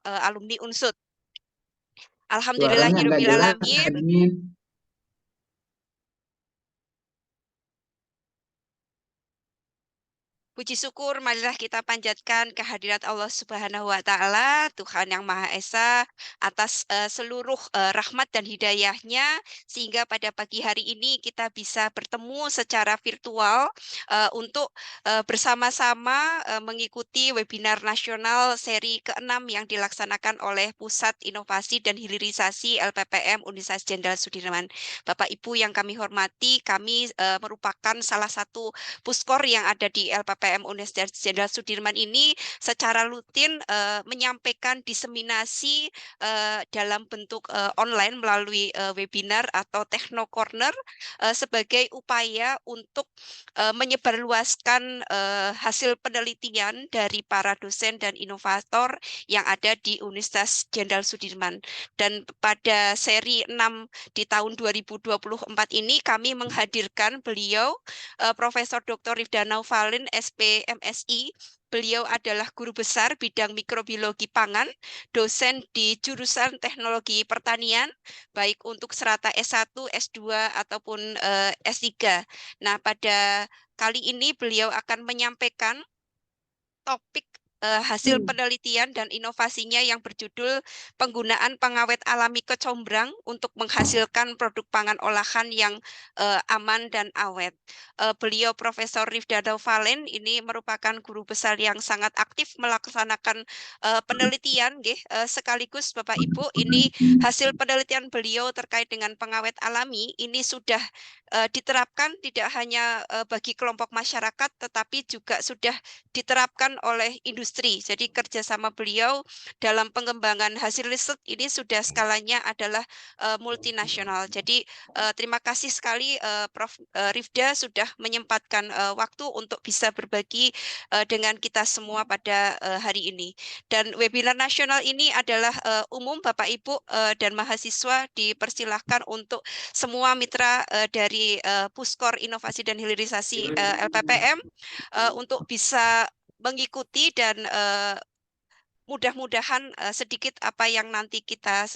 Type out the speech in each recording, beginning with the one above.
alumni Unsud. Suaranya nggak Alhamdulillahirabbil jelas, alamin. admin. Puji syukur marilah kita panjatkan kehadirat Allah Subhanahu wa taala, Tuhan yang Maha Esa, atas seluruh rahmat dan hidayahnya sehingga pada pagi hari ini kita bisa bertemu secara virtual untuk bersama-sama mengikuti webinar nasional seri ke-6 yang dilaksanakan oleh Pusat Inovasi dan Hilirisasi LPPM Universitas Jenderal Sudirman. Bapak Ibu yang kami hormati, kami merupakan salah satu puskor yang ada di LPPM Universitas Jenderal Sudirman ini secara rutin menyampaikan diseminasi dalam bentuk online melalui webinar atau Techno Corner sebagai upaya untuk menyebarluaskan hasil penelitian dari para dosen dan inovator yang ada di Universitas Jenderal Sudirman. Dan pada seri 6 di tahun 2024 ini kami menghadirkan beliau Profesor Dr. Rifda Naufalin, SP MSI. Beliau adalah guru besar bidang mikrobiologi pangan, dosen di jurusan teknologi pertanian, baik untuk serata S1, S2, ataupun S3. Nah, pada kali ini beliau akan menyampaikan topik hasil penelitian dan inovasinya yang berjudul penggunaan pengawet alami kecombrang untuk menghasilkan produk pangan olahan yang aman dan awet. Beliau Profesor Rifda Naufalin ini merupakan guru besar yang sangat aktif melaksanakan penelitian, sekaligus Bapak Ibu ini hasil penelitian beliau terkait dengan pengawet alami ini sudah diterapkan tidak hanya bagi kelompok masyarakat tetapi juga sudah diterapkan oleh industri. Jadi kerjasama beliau dalam pengembangan hasil riset ini sudah skalanya adalah multinasional. Jadi terima kasih sekali Prof. Rifda sudah menyempatkan waktu untuk bisa berbagi dengan kita semua pada hari ini. Dan webinar nasional ini adalah umum Bapak Ibu dan mahasiswa dipersilahkan untuk semua mitra dari Puskor Inovasi dan Hilirisasi LPPM untuk bisa mengikuti dan mudah-mudahan sedikit apa yang nanti kita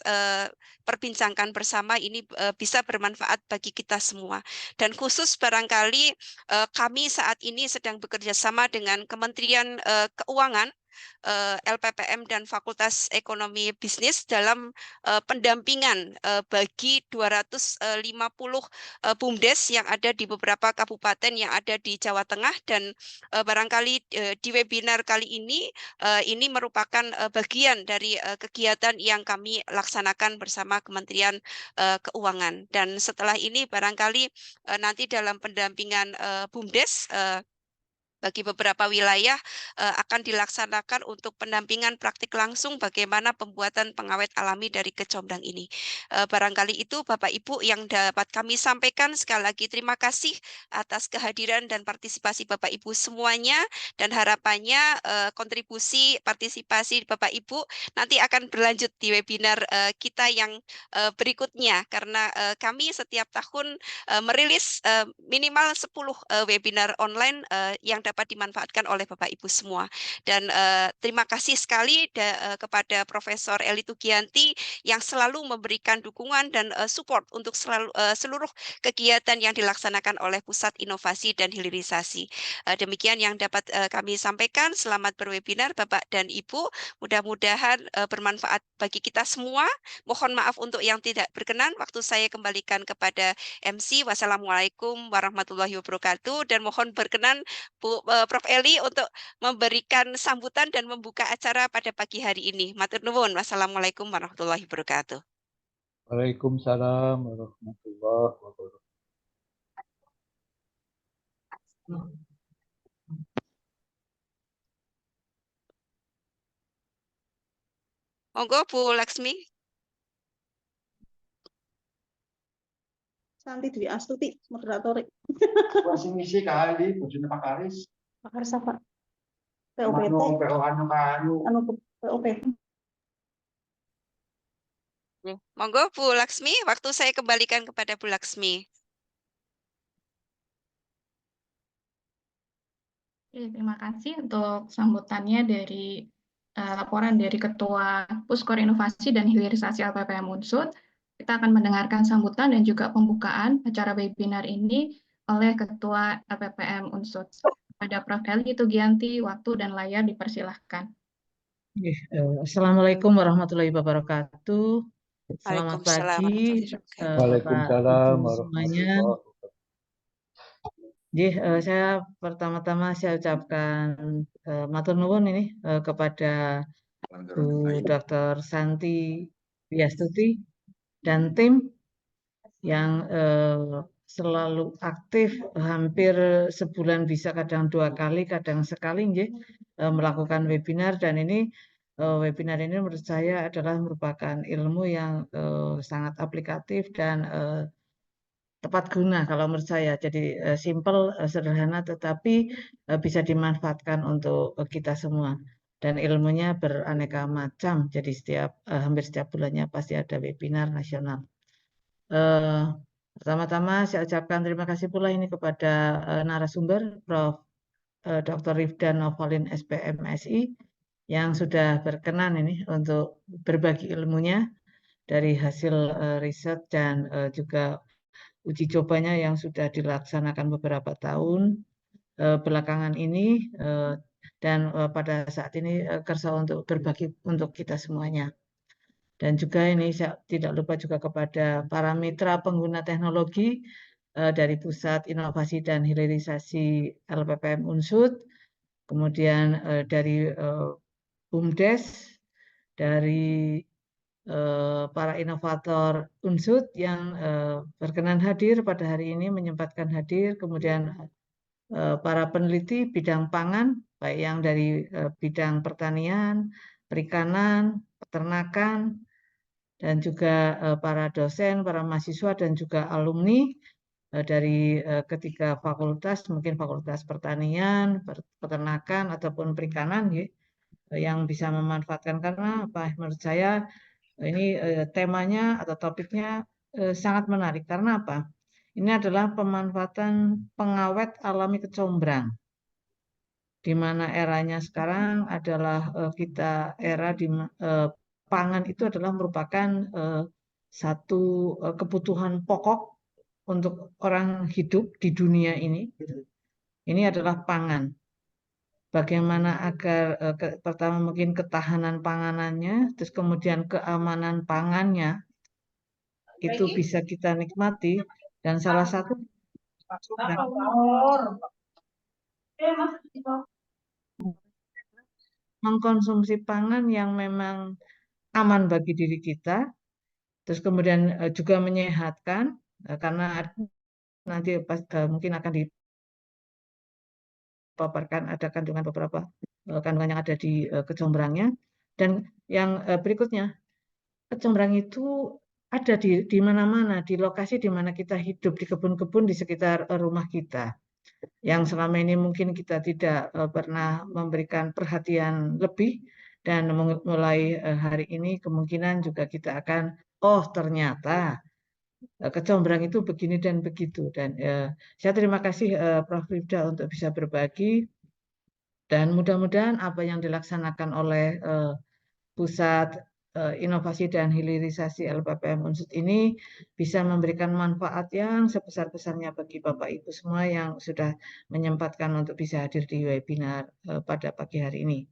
perbincangkan bersama ini bisa bermanfaat bagi kita semua. Dan khusus barangkali kami saat ini sedang bekerja sama dengan Kementerian Keuangan, LPPM dan Fakultas Ekonomi Bisnis dalam pendampingan bagi 250 BUMDes yang ada di beberapa kabupaten yang ada di Jawa Tengah dan barangkali di webinar kali ini merupakan bagian dari kegiatan yang kami laksanakan bersama Kementerian Keuangan. Dan setelah ini barangkali nanti dalam pendampingan BUMDes bagi beberapa wilayah akan dilaksanakan untuk pendampingan praktik langsung bagaimana pembuatan pengawet alami dari kecombrang ini. Barangkali itu Bapak Ibu yang dapat kami sampaikan. Sekali lagi terima kasih atas kehadiran dan partisipasi Bapak Ibu semuanya dan harapannya kontribusi partisipasi Bapak Ibu nanti akan berlanjut di webinar kita yang berikutnya karena kami setiap tahun merilis minimal 10 webinar online yang dapat dimanfaatkan oleh Bapak Ibu semua. Dan terima kasih sekali kepada Profesor Eli Tugianti yang selalu memberikan dukungan dan support untuk seluruh kegiatan yang dilaksanakan oleh Pusat Inovasi dan Hilirisasi. Demikian yang dapat kami sampaikan. Selamat berwebinar Bapak dan Ibu. Mudah-mudahan bermanfaat bagi kita semua. Mohon maaf untuk yang tidak berkenan. Waktu saya kembalikan kepada MC. Wassalamualaikum warahmatullahi wabarakatuh. Dan mohon berkenan Prof. Eli untuk memberikan sambutan dan membuka acara pada pagi hari ini. Matur nuwun. Wassalamualaikum warahmatullahi wabarakatuh. Waalaikumsalam warahmatullahi wabarakatuh. Monggo Bu Laksmi. Santi Dwi Astuti, moderator. Masih ngisi kali, bujune Pak Karis. Pak Karis apa? POPT. Anu POP. Monggo Bu Laksmi, waktu saya kembalikan kepada Bu Laksmi. Terima kasih untuk sambutannya dari laporan dari Ketua Puskor Inovasi dan Hilirisasi LPPM Unsut. Kita akan mendengarkan sambutan dan juga pembukaan acara webinar ini oleh Ketua LPPM Unsut. Pada Prof. Eli Tugianti, waktu dan layar dipersilahkan. Assalamualaikum warahmatullahi wabarakatuh. Selamat Waalaikumsalam pagi, warahmatullahi wabarakatuh. Waalaikumsalam Pak, Ibu semuanya. warahmatullahi wabarakatuh. Saya pertama-tama saya ucapkan matur nuwun ini kepada Bu Dr. Santi Wiastuti dan tim yang selalu aktif, hampir sebulan bisa kadang 2 kali, kadang sekali melakukan webinar, dan ini webinar ini menurut saya adalah merupakan ilmu yang sangat aplikatif dan tepat guna kalau menurut saya. Jadi simple, sederhana, tetapi bisa dimanfaatkan untuk kita semua. Dan ilmunya beraneka macam. Jadi hampir setiap bulannya pasti ada webinar nasional. Pertama-tama saya ucapkan terima kasih pula ini kepada narasumber Prof. Dr. Rifdan Novalin SPM SI yang sudah berkenan ini untuk berbagi ilmunya dari hasil riset dan juga uji cobanya yang sudah dilaksanakan beberapa tahun belakangan ini, dan pada saat ini kersa untuk berbagi untuk kita semuanya. Dan juga ini saya tidak lupa juga kepada para mitra pengguna teknologi dari Pusat Inovasi dan Hilirisasi LPPM Unsut, kemudian dari BUMDes, dari para inovator Unsut yang berkenan hadir pada hari ini, menyempatkan hadir, kemudian para peneliti bidang pangan, baik yang dari bidang pertanian, perikanan, peternakan, dan juga para dosen, para mahasiswa, dan juga alumni dari ketiga fakultas, mungkin fakultas pertanian, peternakan, ataupun perikanan, yang bisa memanfaatkan, karena menurut saya ini temanya atau topiknya sangat menarik. Karena apa? Ini adalah pemanfaatan pengawet alami kecombrang, di mana eranya sekarang adalah kita era di pangan itu adalah merupakan satu kebutuhan pokok untuk orang hidup di dunia ini. Ini adalah pangan. Bagaimana agar pertama mungkin ketahanan panganannya, terus kemudian keamanan pangannya itu bisa kita nikmati, dan salah satu mengkonsumsi pangan yang memang aman bagi diri kita, terus kemudian juga menyehatkan, karena nanti mungkin akan dipaparkan ada kandungan beberapa kandungan yang ada di kecombrangnya. Dan yang berikutnya, kecombrang itu ada di mana-mana, di lokasi di mana kita hidup, di kebun-kebun di sekitar rumah kita, yang selama ini mungkin kita tidak pernah memberikan perhatian lebih, dan mulai hari ini kemungkinan juga kita akan, oh ternyata kecombrang itu begini dan begitu. Dan saya terima kasih Prof. Rifda untuk bisa berbagi, dan mudah-mudahan apa yang dilaksanakan oleh Pusat Inovasi dan Hilirisasi LPPM Unsut ini bisa memberikan manfaat yang sebesar-besarnya bagi Bapak Ibu semua yang sudah menyempatkan untuk bisa hadir di webinar pada pagi hari ini.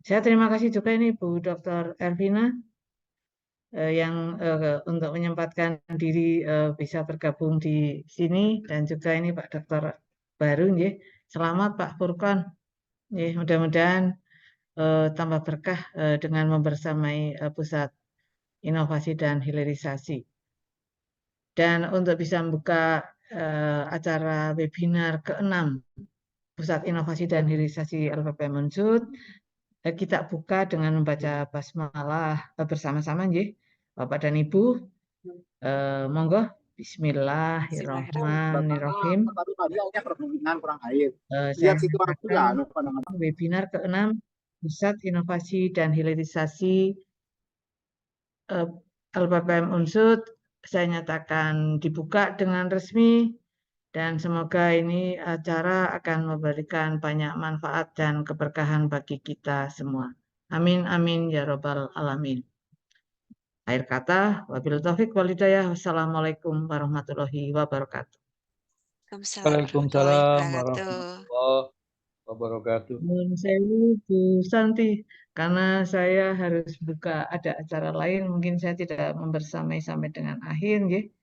Saya terima kasih juga ini Bu Dr. Ervina yang untuk menyempatkan diri bisa bergabung di sini, dan juga ini Pak Dr. Baru, selamat Pak Furqon, mudah-mudahan tambah berkah dengan membersamai Pusat Inovasi dan Hilirisasi. Dan untuk bisa membuka acara webinar ke-6 Pusat Inovasi dan Hilirisasi LPPM Unsut, kita buka dengan membaca basmalah bersama-sama, Bapak dan Ibu. Monggo. Bismillahirrahmanirrahim. Saya mengatakan webinar ke-6 Pusat Inovasi dan Hilirisasi LPPM Unsut saya nyatakan dibuka dengan resmi, dan semoga ini acara akan memberikan banyak manfaat dan keberkahan bagi kita semua. Amin, amin, ya Rabbal Alamin. Akhir kata, wabillahi taufiq wal hidayah. Wassalamualaikum warahmatullahi wabarakatuh. Waalaikumsalam Waalaikumsalam warahmatullahi wabarakatuh. warahmatullahi wabarakatuh. Nuwun sewu Bu Santi, karena saya harus buka ada acara lain, mungkin saya tidak membersamai-samai dengan akhir, nggih.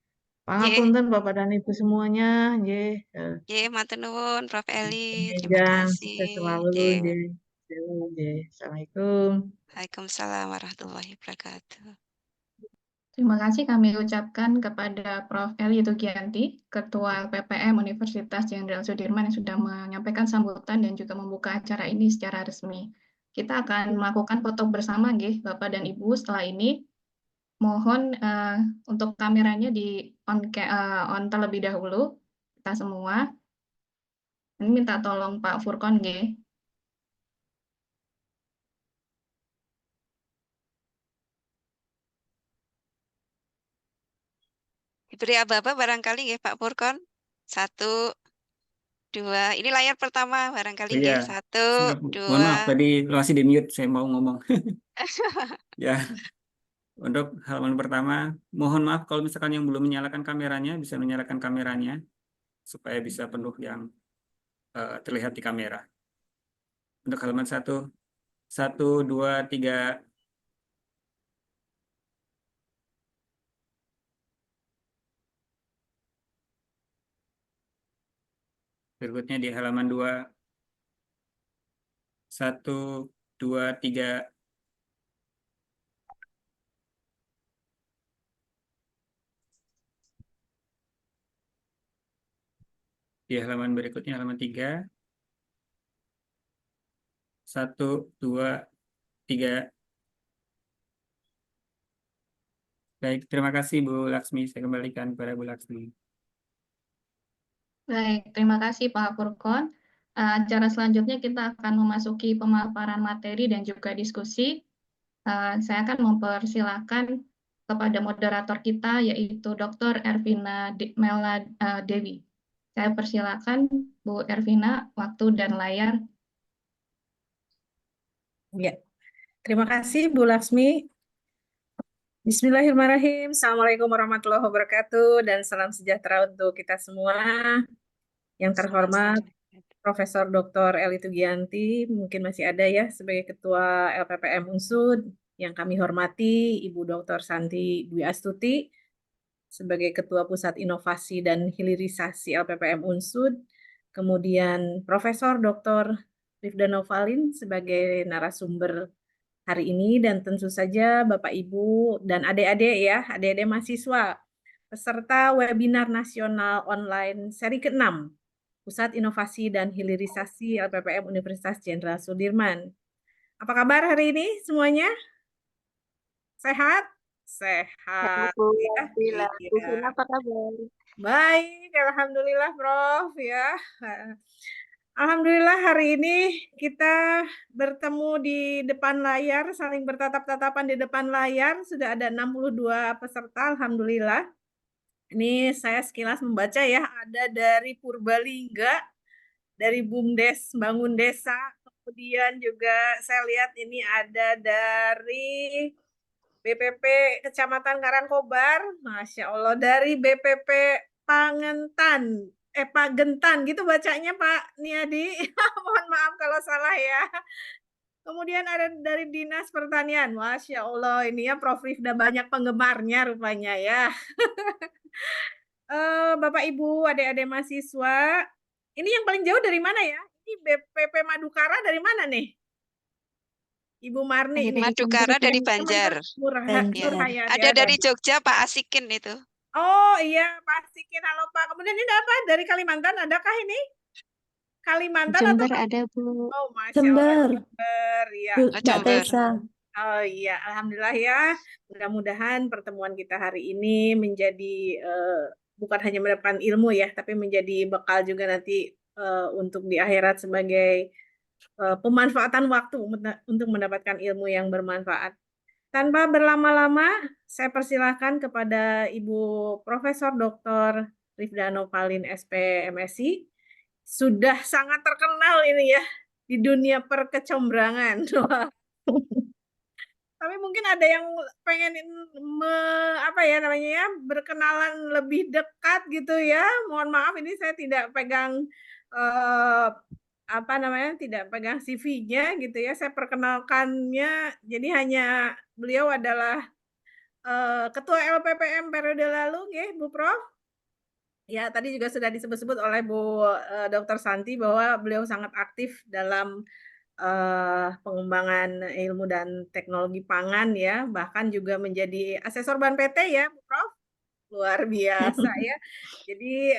Pangapunten Bapak dan Ibu semuanya, nggih. Nggih, matur nuwun Prof. Eli. Terima Panjang, kasih. sukses selalu, Nggih. nggih. Nggih. Assalamualaikum. Waalaikumsalam warahmatullahi wabarakatuh. Terima kasih kami ucapkan kepada Prof. Eli Tugianti, Ketua LPPM Universitas Jenderal Sudirman yang sudah menyampaikan sambutan dan juga membuka acara ini secara resmi. Kita akan melakukan foto bersama, nggih, Bapak dan Ibu. Setelah ini, mohon untuk kameranya di on terlebih dahulu, kita semua. Ini minta tolong Pak Furkon, nggih. Diberi aba-aba barangkali nggih Pak Furkon. 1, 2. Ini layar pertama barangkali nggih. Iya, 1, siap, Bu. Mohon maaf 2. tadi masih di mute, saya mau ngomong. Ya, untuk halaman pertama, mohon maaf kalau misalkan yang belum menyalakan kameranya, bisa menyalakan kameranya supaya bisa penuh yang terlihat di kamera. Untuk halaman 1, 1, 2, 3. Berikutnya di halaman 2, 1, 2, 3. Di halaman berikutnya, halaman 3. 1, 2, 3. Baik, terima kasih Bu Laksmi. Saya kembalikan kepada Bu Laksmi. Baik, terima kasih Pak Furkon. Acara selanjutnya kita akan memasuki pemaparan materi dan juga diskusi. Saya akan mempersilahkan kepada moderator kita, yaitu Dr. Ervina Mela Dewi. Saya persilakan Bu Ervina, waktu dan layar. Ya, terima kasih Bu Laksmi. Bismillahirrahmanirrahim. Assalamualaikum warahmatullahi wabarakatuh dan salam sejahtera untuk kita semua. Yang terhormat Profesor Dr. Eli Tugianti, mungkin masih ada ya sebagai Ketua LPPM Unsud. Yang kami hormati Ibu Dr. Santi Dwi Astuti sebagai Ketua Pusat Inovasi dan Hilirisasi LPPM Unsud. Kemudian Profesor Dr. Rifda Novalin sebagai narasumber hari ini, dan tentu saja Bapak Ibu dan adik-adik ya, adik-adik mahasiswa, peserta webinar nasional online seri ke-6, Pusat Inovasi dan Hilirisasi LPPM Universitas Jenderal Sudirman. Apa kabar hari ini semuanya? Sehat? Sehat. Alhamdulillah. Ya. Apa kabar? Baik, alhamdulillah Prof ya. Alhamdulillah hari ini kita bertemu di depan layar, saling bertatap-tatapan di depan layar. Sudah ada 62 peserta, alhamdulillah. Ini saya sekilas membaca ya, ada dari Purbalingga, dari BUMDes Bangun Desa, kemudian juga saya lihat ini ada dari BPP Kecamatan Karangkobar, Masya Allah, dari BPP Pagentan gitu bacanya Pak Niadi. Mohon maaf kalau salah ya. Kemudian ada dari Dinas Pertanian. Masya Allah, ini ya Prof. Rifda banyak penggemarnya rupanya ya. Bapak Ibu, adik-adik mahasiswa, ini yang paling jauh dari mana ya? Ini BPP Madukara dari mana nih? Ibu Marni ini. Madukara dari Banjar. Ada dari Jogja Pak Asikin itu. Oh iya, Pak Asikin, halo Pak. Kemudian ini apa? Dari Kalimantan adakah ini? Kalimantan Jember atau? ada Bu. Oh, Masya Jember. Allah, Jember ya. Mbak Tessa. Oh iya, alhamdulillah ya. Mudah-mudahan pertemuan kita hari ini menjadi bukan hanya mendapatkan ilmu ya, tapi menjadi bekal juga nanti untuk di akhirat sebagai pemanfaatan waktu untuk mendapatkan ilmu yang bermanfaat. Tanpa berlama-lama, saya persilahkan kepada Ibu Profesor Dr. Rifda Novalin SP MSI. Sudah sangat terkenal ini ya di dunia perkecomberangan. tapi mungkin ada yang pengen apa ya namanya ya, berkenalan lebih dekat gitu ya. Mohon maaf ini saya tidak pegang apa namanya, tidak pegang CV-nya gitu ya. Saya perkenalkannya, jadi hanya beliau adalah Ketua LPPM periode lalu, nggih, Bu Prof. Ya, tadi juga sudah disebut-sebut oleh Bu Dr. Santi bahwa beliau sangat aktif dalam pengembangan ilmu dan teknologi pangan ya, bahkan juga menjadi asesor Ban PT ya, Bu Prof. Luar biasa ya. Jadi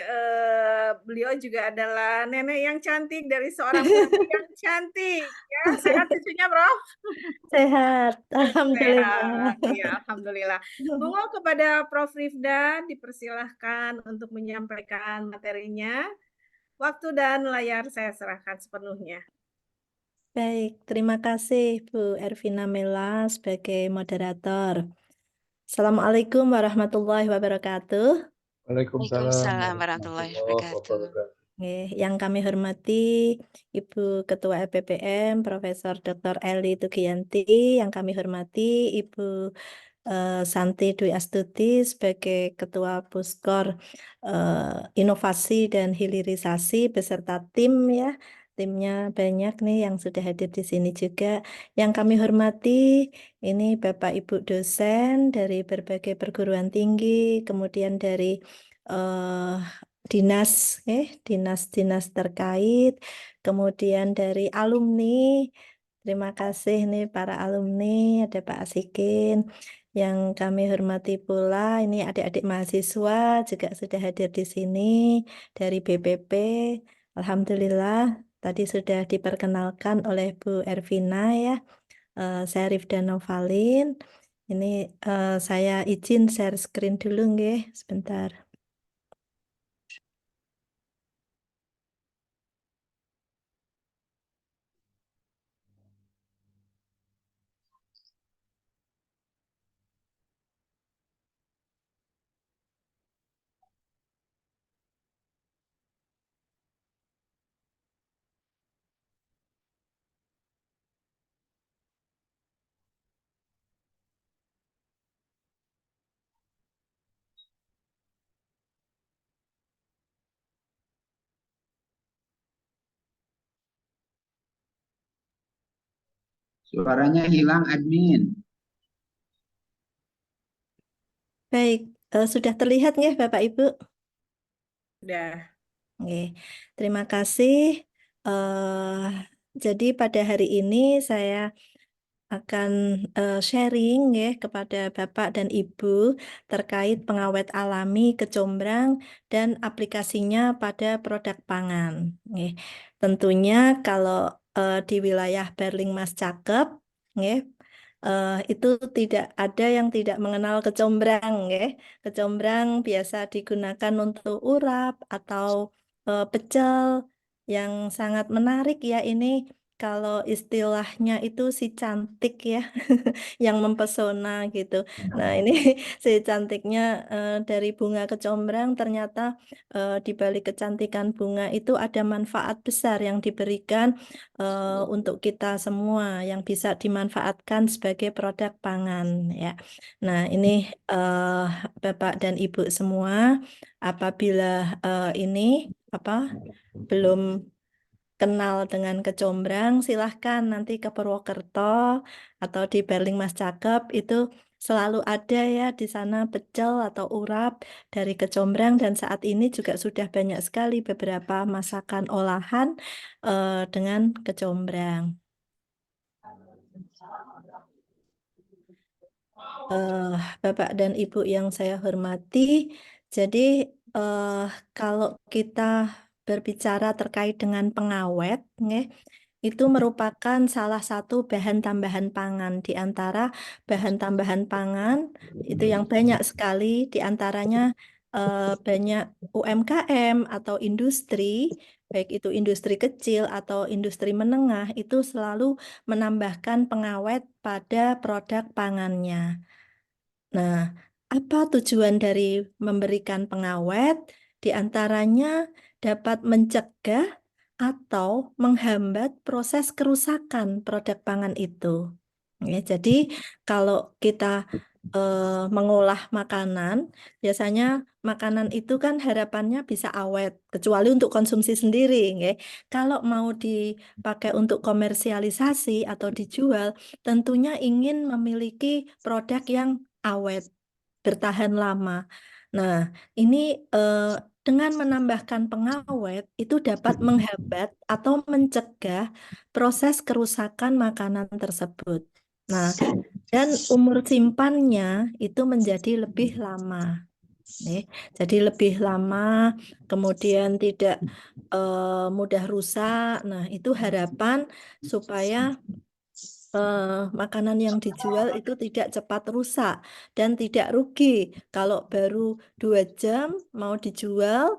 beliau juga adalah nenek yang cantik dari seorang putri yang cantik ya. Sehat cucunya, Prof? Sehat, Sehat, alhamdulillah. ya alhamdulillah. Monggo kepada Prof. Rifda dipersilahkan untuk menyampaikan materinya. Waktu dan layar saya serahkan sepenuhnya. Baik, terima kasih Bu Ervina Mela sebagai moderator. Assalamualaikum warahmatullahi wabarakatuh. Waalaikumsalam Waalaikumsalam warahmatullahi wabarakatuh. Yang kami hormati Ibu Ketua LPPM, Profesor Dr. Eli Tugianti, yang kami hormati Ibu Santi Dwi Astuti sebagai Ketua Puskor Inovasi dan Hilirisasi beserta tim ya. Timnya banyak nih yang sudah hadir di sini juga. Yang kami hormati ini Bapak Ibu dosen dari berbagai perguruan tinggi, kemudian dari dinas-dinas terkait, kemudian dari alumni. Terima kasih nih para alumni, ada Pak Asikin. Yang kami hormati pula ini adik-adik mahasiswa juga sudah hadir di sini dari BPP. Alhamdulillah tadi sudah diperkenalkan oleh Bu Ervina ya. Saya Rifda Novalin. Ini saya izin share screen dulu nggih, sebentar. Suaranya hilang, admin. Baik, sudah terlihat nggih Bapak Ibu? Sudah. Oke, terima kasih. Jadi pada hari ini saya akan sharing ya kepada Bapak dan Ibu terkait pengawet alami kecombrang dan aplikasinya pada produk pangan. Nggih. Tentunya kalau di wilayah Berlingmas Cakep, nggih, itu tidak ada yang tidak mengenal kecombrang, ya. Kecombrang biasa digunakan untuk urap atau pecel yang sangat menarik ya ini. Kalau istilahnya itu si cantik ya, yang mempesona gitu. Nah ini si cantiknya dari bunga kecombrang ternyata di balik kecantikan bunga itu ada manfaat besar yang diberikan untuk kita semua yang bisa dimanfaatkan sebagai produk pangan ya. Nah ini Bapak dan Ibu semua, apabila ini belum kenal dengan kecombrang, silahkan nanti ke Purwokerto atau di Berlingmas Cakep itu selalu ada ya di sana pecel atau urap dari kecombrang dan saat ini juga sudah banyak sekali beberapa masakan olahan dengan kecombrang. Bapak dan Ibu yang saya hormati, jadi kalau kita berbicara terkait dengan pengawet, itu merupakan salah satu bahan tambahan pangan di antara bahan tambahan pangan itu yang banyak sekali di antaranya banyak UMKM atau industri, baik itu industri kecil atau industri menengah itu selalu menambahkan pengawet pada produk pangannya. Nah, apa tujuan dari memberikan pengawet? Di antaranya dapat mencegah atau menghambat proses kerusakan produk pangan itu. Ya, jadi kalau kita mengolah makanan, biasanya makanan itu kan harapannya bisa awet, kecuali untuk konsumsi sendiri, nggih. Kalau mau dipakai untuk komersialisasi atau dijual, tentunya ingin memiliki produk yang awet, bertahan lama. Nah, ini dengan menambahkan pengawet itu dapat menghambat atau mencegah proses kerusakan makanan tersebut. Nah, dan umur simpannya itu menjadi lebih lama. Jadi lebih lama, kemudian tidak mudah rusak. Nah, itu harapan supaya makanan yang dijual itu tidak cepat rusak dan tidak rugi. Kalau baru 2 jam mau dijual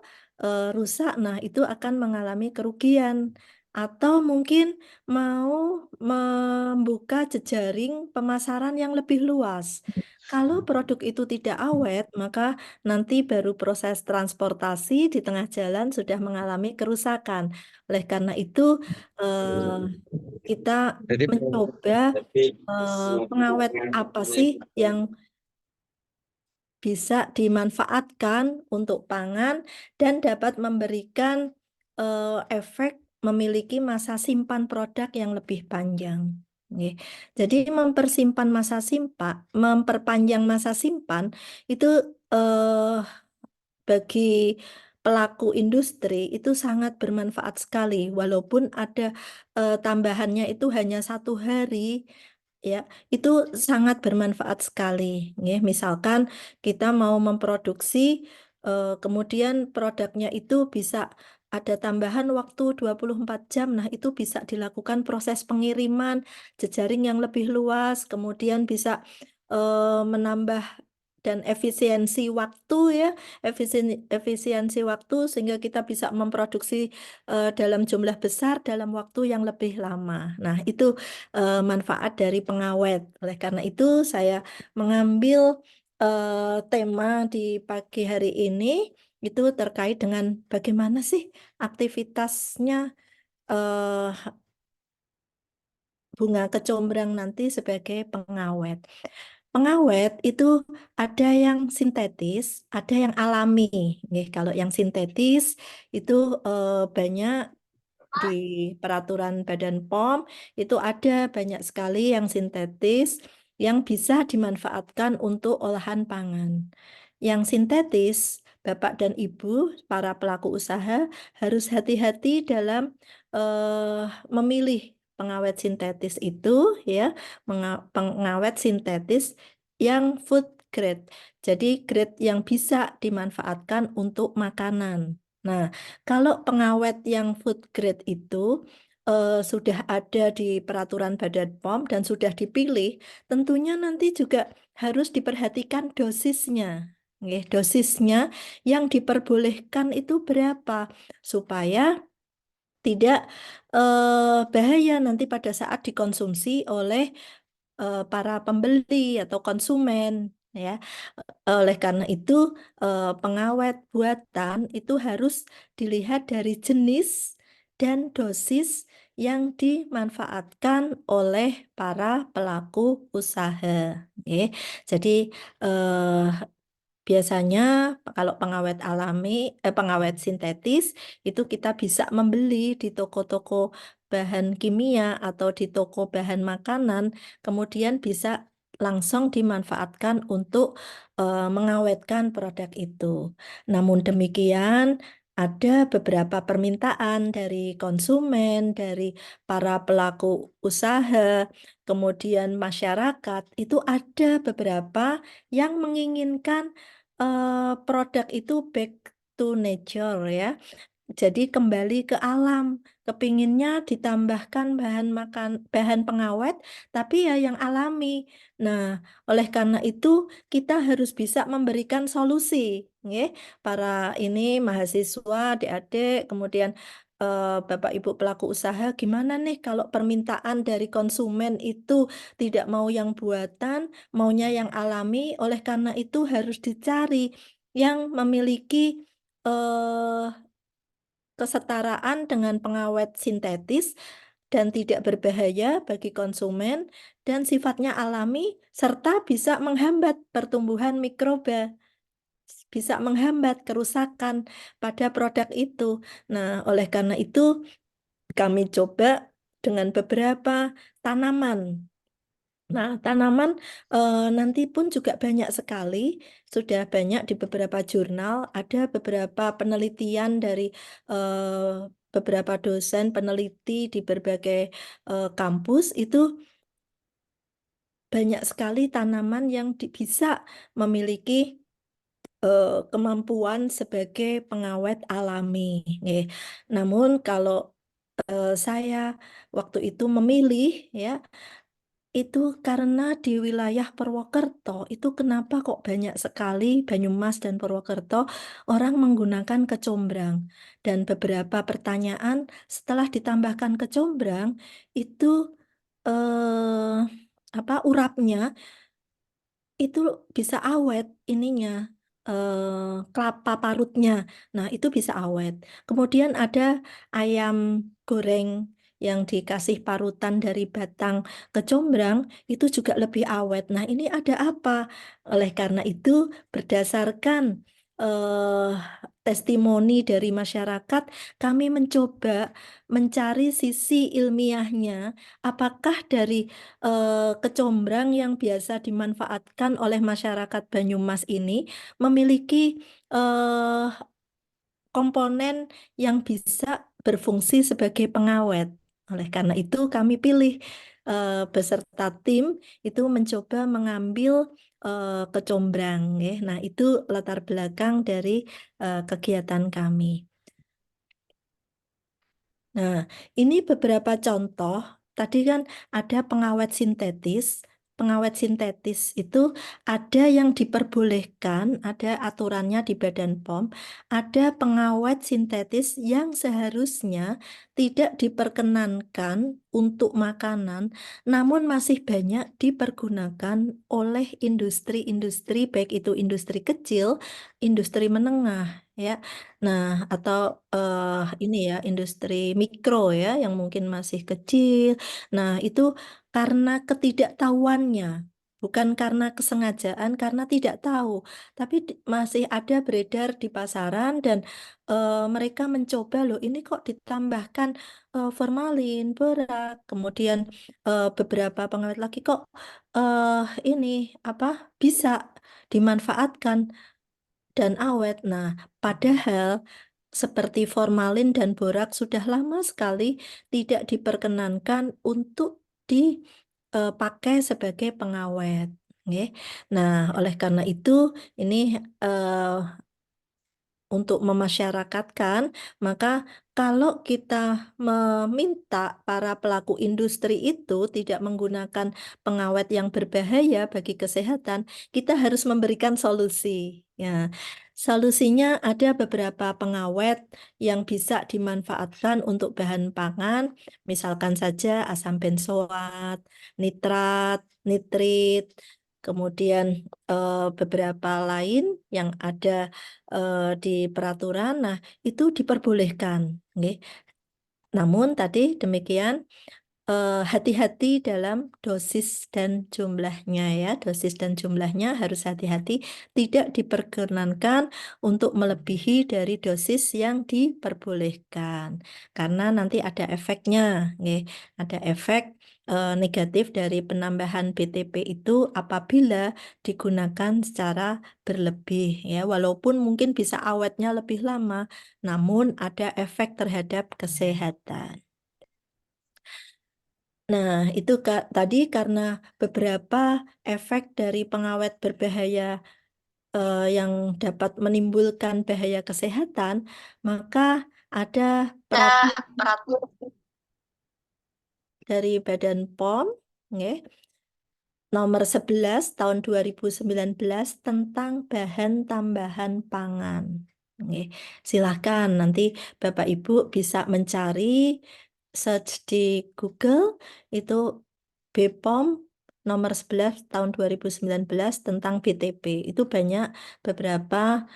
rusak, nah itu akan mengalami kerugian. Atau mungkin mau membuka jejaring pemasaran yang lebih luas. Kalau produk itu tidak awet, maka nanti baru proses transportasi di tengah jalan sudah mengalami kerusakan. Oleh karena itu, eh, kita mencoba pengawet apa sih yang bisa dimanfaatkan untuk pangan dan dapat memberikan efek memiliki masa simpan produk yang lebih panjang. Nggih. Jadi memperpanjang masa simpan itu bagi pelaku industri itu sangat bermanfaat sekali, walaupun ada tambahannya itu hanya 1 hari, ya itu sangat bermanfaat sekali. Nggih. Misalkan kita mau memproduksi, kemudian produknya itu bisa ada tambahan waktu 24 jam. Nah, itu bisa dilakukan proses pengiriman, jejaring yang lebih luas, kemudian bisa menambah dan efisiensi waktu, ya, efisiensi waktu sehingga kita bisa memproduksi dalam jumlah besar dalam waktu yang lebih lama. Nah, itu manfaat dari pengawet. Oleh karena itu, saya mengambil tema di pagi hari ini itu terkait dengan bagaimana sih aktivitasnya bunga kecombrang nanti sebagai pengawet. Pengawet itu ada yang sintetis, ada yang alami. Nih, kalau yang sintetis itu banyak di peraturan Badan POM itu ada banyak sekali yang sintetis yang bisa dimanfaatkan untuk olahan pangan. Yang sintetis, Bapak dan Ibu, para pelaku usaha harus hati-hati dalam memilih pengawet sintetis itu, ya, pengawet sintetis yang food grade. Jadi grade yang bisa dimanfaatkan untuk makanan. Nah, kalau pengawet yang food grade itu sudah ada di peraturan Badan POM dan sudah dipilih, tentunya nanti juga harus diperhatikan dosisnya. Nggih, dosisnya yang diperbolehkan itu berapa supaya tidak bahaya nanti pada saat dikonsumsi oleh para pembeli atau konsumen, ya. Oleh karena itu, pengawet buatan itu harus dilihat dari jenis dan dosis yang dimanfaatkan oleh para pelaku usaha. Oke. Jadi, eh, biasanya kalau pengawet sintetis itu kita bisa membeli di toko-toko bahan kimia atau di toko bahan makanan, kemudian bisa langsung dimanfaatkan untuk mengawetkan produk itu. Namun demikian, ada beberapa permintaan dari konsumen, dari para pelaku usaha, kemudian masyarakat, itu ada beberapa yang menginginkan produk itu back to nature, ya. Jadi kembali ke alam, kepinginnya ditambahkan bahan pengawet, tapi ya yang alami. Nah, oleh karena itu kita harus bisa memberikan solusi, nggih. Para ini mahasiswa, adik-adik, kemudian Bapak Ibu pelaku usaha, gimana nih kalau permintaan dari konsumen itu tidak mau yang buatan, maunya yang alami. Oleh karena itu harus dicari yang memiliki kesetaraan dengan pengawet sintetis dan tidak berbahaya bagi konsumen dan sifatnya alami serta bisa menghambat pertumbuhan mikroba, bisa menghambat kerusakan pada produk itu. Nah, oleh karena itu kami coba dengan beberapa tanaman. Nah, tanaman nanti pun juga banyak sekali, sudah banyak di beberapa jurnal, ada beberapa penelitian dari beberapa dosen peneliti di berbagai kampus itu banyak sekali tanaman yang bisa memiliki kemampuan sebagai pengawet alami. Nggih. Namun kalau saya waktu itu memilih ya itu karena di wilayah Purwokerto, itu kenapa kok banyak sekali Banyumas dan Purwokerto orang menggunakan kecombrang. Dan beberapa pertanyaan setelah ditambahkan kecombrang, itu urapnya itu bisa awet ininya, kelapa parutnya. Nah, itu bisa awet. Kemudian ada ayam goreng yang dikasih parutan dari batang kecombrang, itu juga lebih awet. Nah, ini ada apa? Oleh karena itu, berdasarkan eh, testimoni dari masyarakat, kami mencoba mencari sisi ilmiahnya, apakah dari kecombrang yang biasa dimanfaatkan oleh masyarakat Banyumas ini memiliki eh, komponen yang bisa berfungsi sebagai pengawet. Oleh karena itu kami pilih beserta tim itu mencoba mengambil kecombrang. Ya. Nah, itu latar belakang dari kegiatan kami. Nah, ini beberapa contoh. Tadi kan ada pengawet sintetis. Pengawet sintetis itu ada yang diperbolehkan, ada aturannya di Badan POM. Ada pengawet sintetis yang seharusnya tidak diperkenankan untuk makanan, namun masih banyak dipergunakan oleh industri-industri, baik itu industri kecil, industri menengah, ya. Nah, atau ini ya, industri mikro ya, yang mungkin masih kecil. Nah, itu karena ketidaktahuannya, bukan karena kesengajaan, karena tidak tahu. Tapi masih ada beredar di pasaran dan mereka mencoba loh, ini kok ditambahkan formalin, borak, kemudian beberapa pengawet lagi kok ini bisa dimanfaatkan dan awet. Nah, padahal seperti formalin dan borak sudah lama sekali tidak diperkenankan untuk dipakai sebagai pengawet. Nggih. Nah, oleh karena itu ini untuk memasyarakatkan, maka kalau kita meminta para pelaku industri itu tidak menggunakan pengawet yang berbahaya bagi kesehatan, kita harus memberikan solusi. Ya, solusinya ada beberapa pengawet yang bisa dimanfaatkan untuk bahan pangan, misalkan saja asam benzoat, nitrat, nitrit, kemudian beberapa lain yang ada di peraturan, nah itu diperbolehkan. Nggih. Namun tadi demikian hati-hati dalam dosis dan jumlahnya ya, dosis dan jumlahnya harus hati-hati, tidak diperkenankan untuk melebihi dari dosis yang diperbolehkan, karena nanti ada efeknya, nggih. Ada efek negatif dari penambahan BTP itu apabila digunakan secara berlebih ya, walaupun mungkin bisa awetnya lebih lama, namun ada efek terhadap kesehatan. Nah, itu tadi karena beberapa efek dari pengawet berbahaya yang dapat menimbulkan bahaya kesehatan, maka ada peraturan dari Badan POM, nggih, nomor 11 tahun 2019 tentang bahan tambahan pangan. Nggih. Silahkan nanti Bapak Ibu bisa mencari search di Google itu BPOM nomor 11 tahun 2019 tentang BTP. Itu banyak beberapa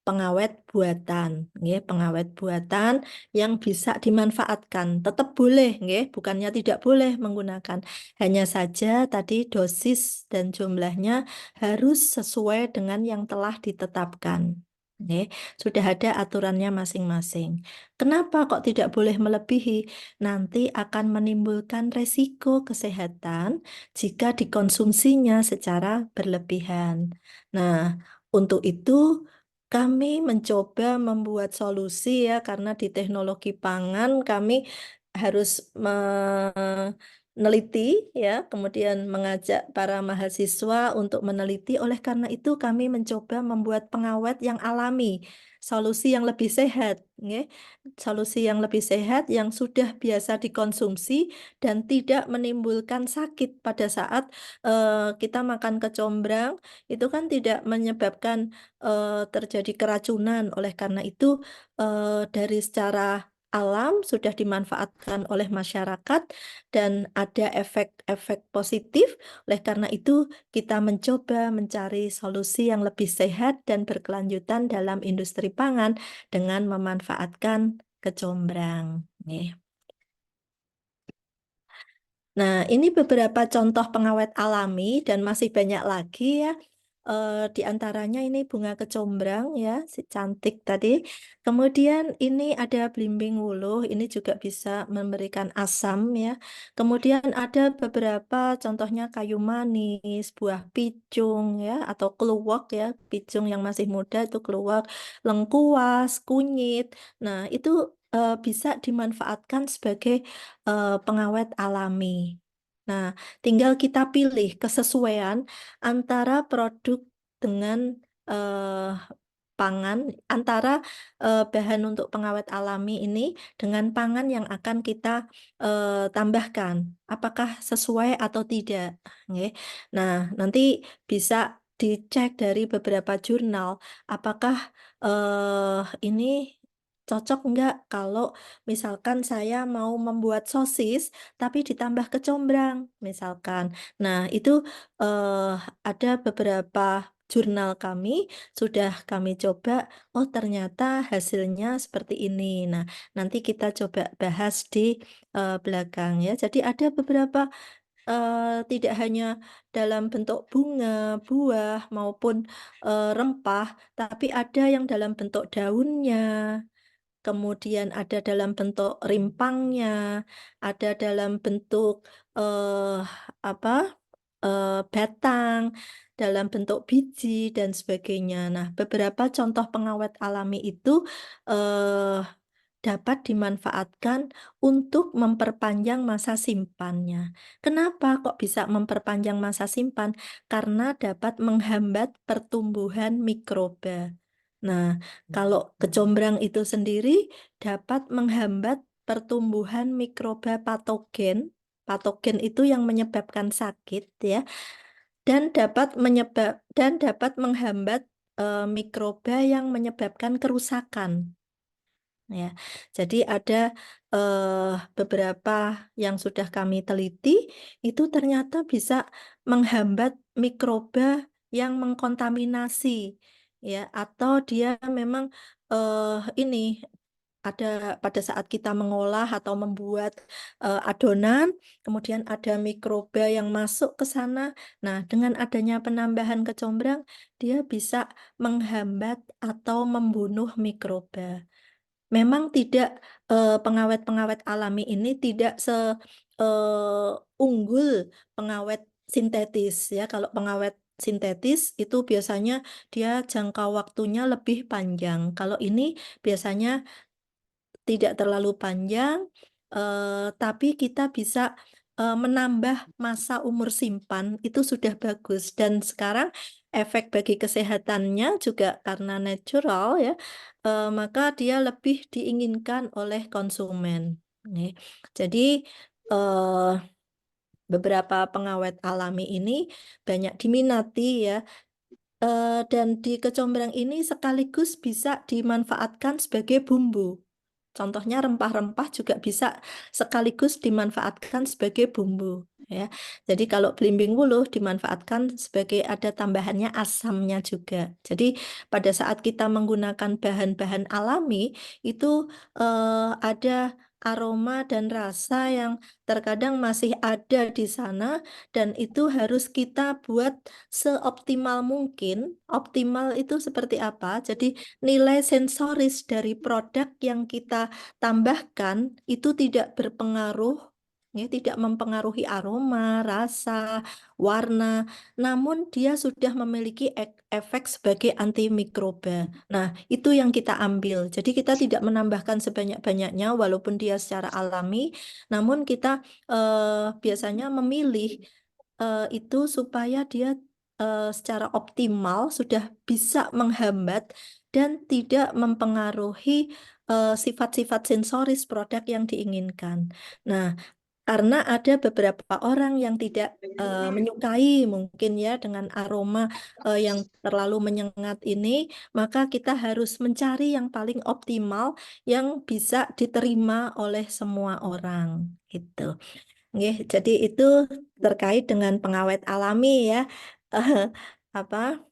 pengawet buatan, nggih, pengawet buatan yang bisa dimanfaatkan. Tetap boleh, nggih, bukannya tidak boleh menggunakan. Hanya saja tadi dosis dan jumlahnya harus sesuai dengan yang telah ditetapkan. Nggih, sudah ada aturannya masing-masing. Kenapa kok tidak boleh melebihi? Nanti akan menimbulkan resiko kesehatan jika dikonsumsinya secara berlebihan. Nah, untuk itu kami mencoba membuat solusi ya, karena di teknologi pangan kami harus meneliti ya, kemudian mengajak para mahasiswa untuk meneliti. Oleh karena itu kami mencoba membuat pengawet yang alami, solusi yang lebih sehat, nggih. Solusi yang lebih sehat yang sudah biasa dikonsumsi dan tidak menimbulkan sakit pada saat kita makan kecombrang, itu kan tidak menyebabkan terjadi keracunan. Oleh karena itu, dari secara alam sudah dimanfaatkan oleh masyarakat dan ada efek-efek positif. Oleh karena itu, kita mencoba mencari solusi yang lebih sehat dan berkelanjutan dalam industri pangan dengan memanfaatkan kecombrang. Nih. Nah, ini beberapa contoh pengawet alami dan masih banyak lagi ya. Di antaranya ini bunga kecombrang ya, si cantik tadi. Kemudian ini ada belimbing wuluh, ini juga bisa memberikan asam ya. Kemudian ada beberapa contohnya kayu manis, buah picung ya, atau keluak ya, picung yang masih muda itu keluak, lengkuas, kunyit. Nah, itu bisa dimanfaatkan sebagai pengawet alami. Nah, tinggal kita pilih kesesuaian antara produk dengan pangan, antara bahan untuk pengawet alami ini dengan pangan yang akan kita tambahkan. Apakah sesuai atau tidak? Nggih. Nah, nanti bisa dicek dari beberapa jurnal, apakah ini cocok enggak kalau misalkan saya mau membuat sosis tapi ditambah kecombrang misalkan. Nah, itu ada beberapa jurnal kami sudah kami coba, oh ternyata hasilnya seperti ini. Nah, nanti kita coba bahas di belakang ya. Jadi ada beberapa tidak hanya dalam bentuk bunga, buah maupun rempah, tapi ada yang dalam bentuk daunnya. Kemudian ada dalam bentuk rimpangnya, ada dalam bentuk apa, batang, dalam bentuk biji dan sebagainya. Nah, beberapa contoh pengawet alami itu eh, dapat dimanfaatkan untuk memperpanjang masa simpannya. Kenapa kok bisa memperpanjang masa simpan? Karena dapat menghambat pertumbuhan mikroba. Nah, kalau kecombrang itu sendiri dapat menghambat pertumbuhan mikroba patogen. Patogen itu yang menyebabkan sakit ya, dan dapat menghambat mikroba yang menyebabkan kerusakan. Ya, jadi ada beberapa yang sudah kami teliti itu ternyata bisa menghambat mikroba yang mengkontaminasi ya, atau dia memang ini ada pada saat kita mengolah atau membuat adonan, kemudian ada mikroba yang masuk ke sana. Nah, dengan adanya penambahan kecombrang, dia bisa menghambat atau membunuh mikroba. Memang tidak pengawet-pengawet alami ini tidak unggul pengawet sintetis ya. Kalau pengawet sintetis itu biasanya dia jangka waktunya lebih panjang. Kalau ini biasanya tidak terlalu panjang, tapi kita bisa menambah masa umur simpan itu sudah bagus. Dan sekarang efek bagi kesehatannya juga karena natural ya, maka dia lebih diinginkan oleh konsumen. Nih. Jadi beberapa pengawet alami ini banyak diminati ya. Dan di kecombrang ini sekaligus bisa dimanfaatkan sebagai bumbu. Contohnya rempah-rempah juga bisa sekaligus dimanfaatkan sebagai bumbu. ya. Jadi kalau belimbing wuluh dimanfaatkan sebagai ada tambahannya asamnya juga. Jadi pada saat kita menggunakan bahan-bahan alami itu ada aroma dan rasa yang terkadang masih ada di sana dan itu harus kita buat seoptimal mungkin. Optimal itu seperti apa? Jadi nilai sensoris dari produk yang kita tambahkan itu tidak berpengaruh, ya, tidak mempengaruhi aroma, rasa, warna, namun dia sudah memiliki efek sebagai antimikroba. Nah, itu yang kita ambil. Jadi kita tidak menambahkan sebanyak-banyaknya walaupun dia secara alami, namun kita biasanya memilih itu supaya dia secara optimal sudah bisa menghambat dan tidak mempengaruhi sifat-sifat sensoris produk yang diinginkan. Nah, karena ada beberapa orang yang tidak menyukai mungkin ya dengan aroma yang terlalu menyengat ini, maka kita harus mencari yang paling optimal yang bisa diterima oleh semua orang gitu. Nggih, jadi itu terkait dengan pengawet alami ya. Apa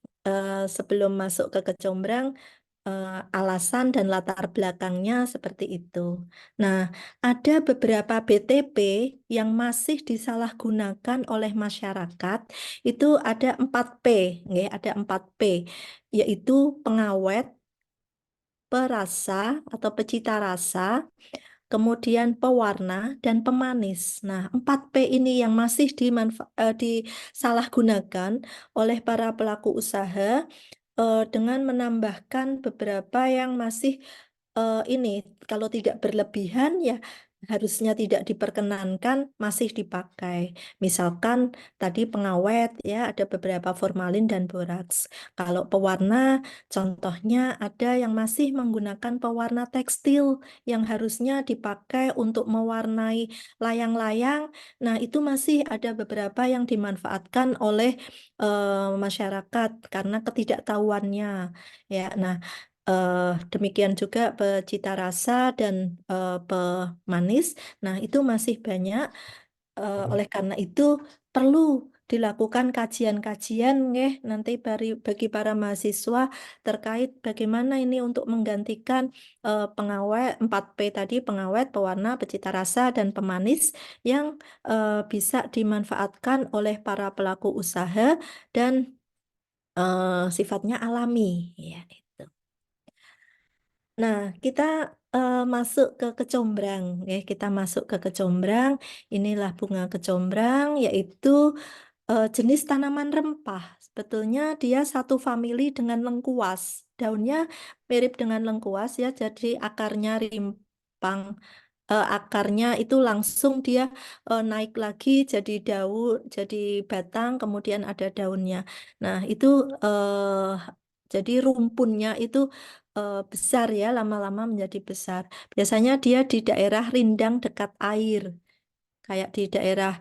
sebelum masuk ke kecombrang alasan dan latar belakangnya seperti itu. Nah, ada beberapa BTP yang masih disalahgunakan oleh masyarakat. Itu ada 4P, nggih, ada 4P, yaitu pengawet, perasa atau pecita rasa, kemudian pewarna dan pemanis. Nah, 4P ini yang masih disalahgunakan oleh para pelaku usaha dengan menambahkan beberapa yang masih ini kalau tidak berlebihan ya harusnya tidak diperkenankan masih dipakai. Misalkan tadi pengawet ya ada beberapa formalin dan boraks. Kalau pewarna contohnya ada yang masih menggunakan pewarna tekstil yang harusnya dipakai untuk mewarnai layang-layang. Nah, itu masih ada beberapa yang dimanfaatkan oleh masyarakat karena ketidaktahuannya ya. Nah, demikian juga pecita rasa dan pemanis. Nah, itu masih banyak. Oleh karena itu perlu dilakukan kajian-kajian nanti bagi para mahasiswa terkait bagaimana ini untuk menggantikan pengawet 4P tadi, pengawet, pewarna, pecita rasa dan pemanis yang bisa dimanfaatkan oleh para pelaku usaha dan sifatnya alami ya itu. Nah, kita masuk ke kecombrang ya, kita masuk ke kecombrang. Inilah bunga kecombrang yaitu jenis tanaman rempah. Sebetulnya dia satu famili dengan lengkuas. Daunnya mirip dengan lengkuas ya, jadi akarnya rimpang. Akarnya itu langsung dia naik lagi jadi daun, jadi batang, kemudian ada daunnya. Nah, itu jadi rumpunnya itu besar ya, lama-lama menjadi besar. Biasanya dia di daerah rindang dekat air, kayak di daerah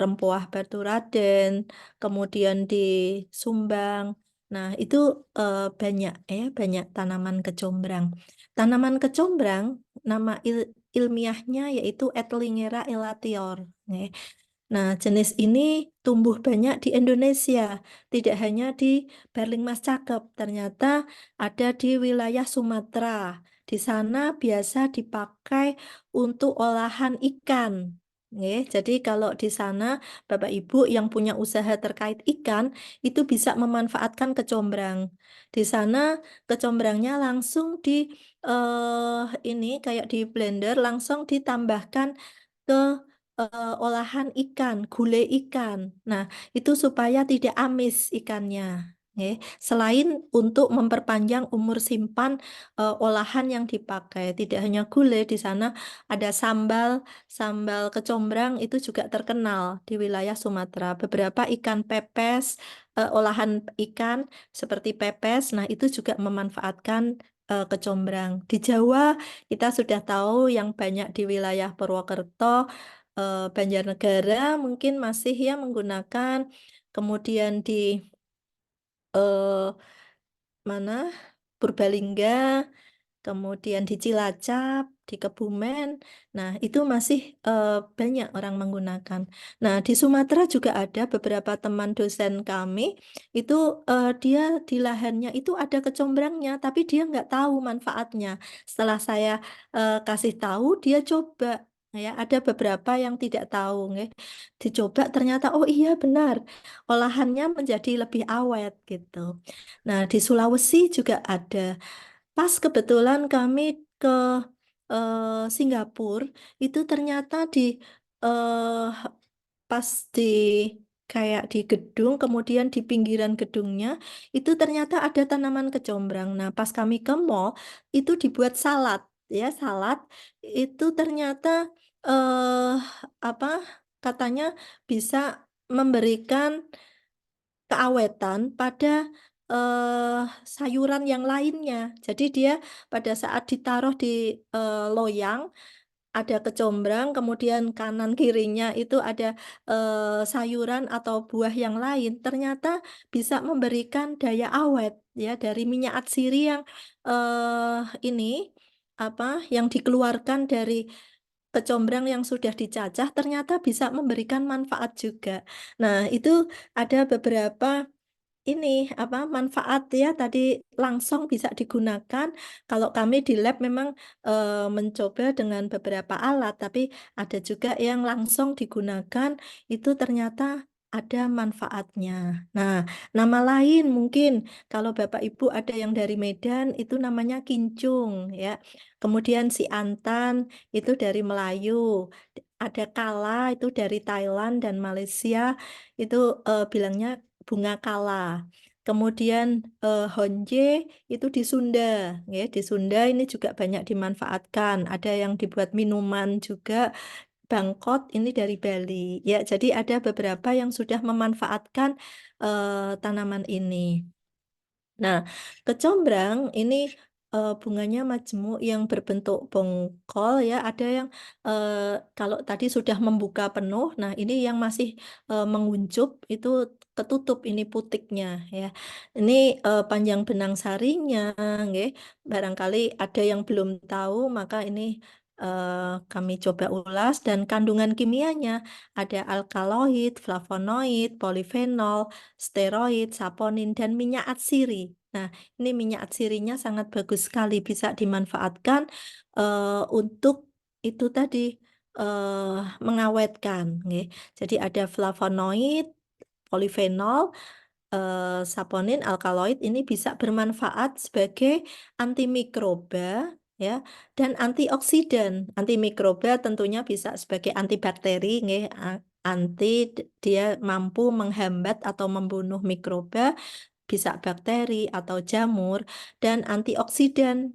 Rempoah Baturaden, kemudian di Sumbang. Nah, itu banyak tanaman kecombrang. Tanaman kecombrang nama ilmiahnya yaitu Etlingera elatior. Nah, jenis ini tumbuh banyak di Indonesia, tidak hanya di Berlingmas Cakep, ternyata ada di wilayah Sumatera. Di sana biasa dipakai untuk olahan ikan. Jadi kalau di sana Bapak Ibu yang punya usaha terkait ikan itu bisa memanfaatkan kecombrang. Di sana kecombrangnya langsung ini kayak di blender langsung ditambahkan ke olahan ikan, gulai ikan. Nah, itu supaya tidak amis ikannya. Selain untuk memperpanjang umur simpan olahan yang dipakai, tidak hanya gulai, di sana ada sambal kecombrang itu juga terkenal di wilayah Sumatera. Beberapa ikan pepes, olahan ikan seperti pepes, nah itu juga memanfaatkan kecombrang. Di Jawa kita sudah tahu yang banyak di wilayah Purwokerto, Banjarnegara mungkin masih ya menggunakan, kemudian di mana Purbalingga, kemudian di Cilacap, di Kebumen. Nah, itu masih banyak orang menggunakan. Nah, di Sumatera juga ada beberapa teman dosen kami, itu dia di lahannya itu ada kecombrangnya, tapi dia nggak tahu manfaatnya. Setelah saya kasih tahu, dia coba. Ya, ada beberapa yang tidak tahu, nggih. Dicoba ternyata, oh iya benar, olahannya menjadi lebih awet gitu. Nah, di Sulawesi juga ada. Pas kebetulan kami ke Singapura, itu ternyata eh, pas kayak di gedung, kemudian di pinggiran gedungnya, itu ternyata ada tanaman kecombrang. Nah, pas kami ke mall, itu dibuat salad, ya salad. Itu ternyata eh apa? Katanya bisa memberikan keawetan pada sayuran yang lainnya. Jadi dia pada saat ditaruh di loyang ada kecombrang, kemudian kanan kirinya itu ada sayuran atau buah yang lain. Ternyata bisa memberikan daya awet ya dari minyak atsiri yang ini apa yang dikeluarkan dari kecombrang yang sudah dicacah ternyata bisa memberikan manfaat juga. Nah, itu ada beberapa ini apa manfaat ya tadi langsung bisa digunakan. Kalau kami di lab memang mencoba dengan beberapa alat, tapi ada juga yang langsung digunakan itu ternyata ada manfaatnya. Nah, nama lain mungkin kalau Bapak Ibu ada yang dari Medan itu namanya kincung ya. Kemudian si antan itu dari Melayu. Ada kala itu dari Thailand dan Malaysia itu bilangnya bunga kala. Kemudian honje itu di Sunda, ya di Sunda ini juga banyak dimanfaatkan. Ada yang dibuat minuman juga. Bangkot ini dari Bali, ya. Jadi ada beberapa yang sudah memanfaatkan tanaman ini. Nah, kecombrang ini bunganya majemuk yang berbentuk bongkol ya. Ada yang kalau tadi sudah membuka penuh, nah ini yang masih menguncup itu ketutup ini putiknya ya. Ini panjang benang sarinya, nggih. Barangkali ada yang belum tahu, maka ini kami coba ulas dan kandungan kimianya ada alkaloid, flavonoid, polifenol, steroid, saponin, dan minyak atsiri. Nah, ini minyak atsirinya sangat bagus sekali, bisa dimanfaatkan untuk itu tadi mengawetkan. Nggih. Jadi ada flavonoid, polifenol, saponin, alkaloid ini bisa bermanfaat sebagai antimikroba ya dan antioksidan. Antimikroba tentunya bisa sebagai antibakteri nggih. Dia mampu menghambat atau membunuh mikroba, bisa bakteri atau jamur dan antioksidan.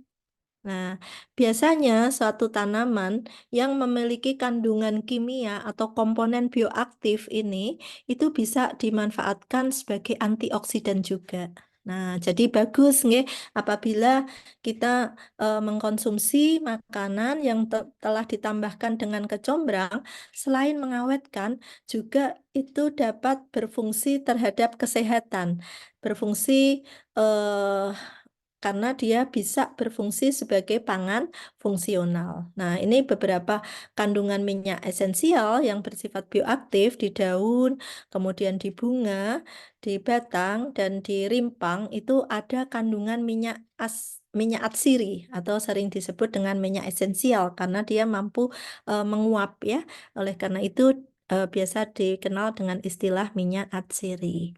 Nah, biasanya suatu tanaman yang memiliki kandungan kimia atau komponen bioaktif ini itu bisa dimanfaatkan sebagai antioksidan juga. Nah, jadi bagus nggih apabila kita mengkonsumsi makanan yang telah ditambahkan dengan kecombrang, selain mengawetkan juga itu dapat berfungsi terhadap kesehatan, berfungsi eh, karena dia bisa berfungsi sebagai pangan fungsional. Nah, ini beberapa kandungan minyak esensial yang bersifat bioaktif di daun, kemudian di bunga, di batang, dan di rimpang itu ada kandungan minyak atsiri atau sering disebut dengan minyak esensial karena dia mampu menguap ya. Oleh karena itu biasa dikenal dengan istilah minyak atsiri.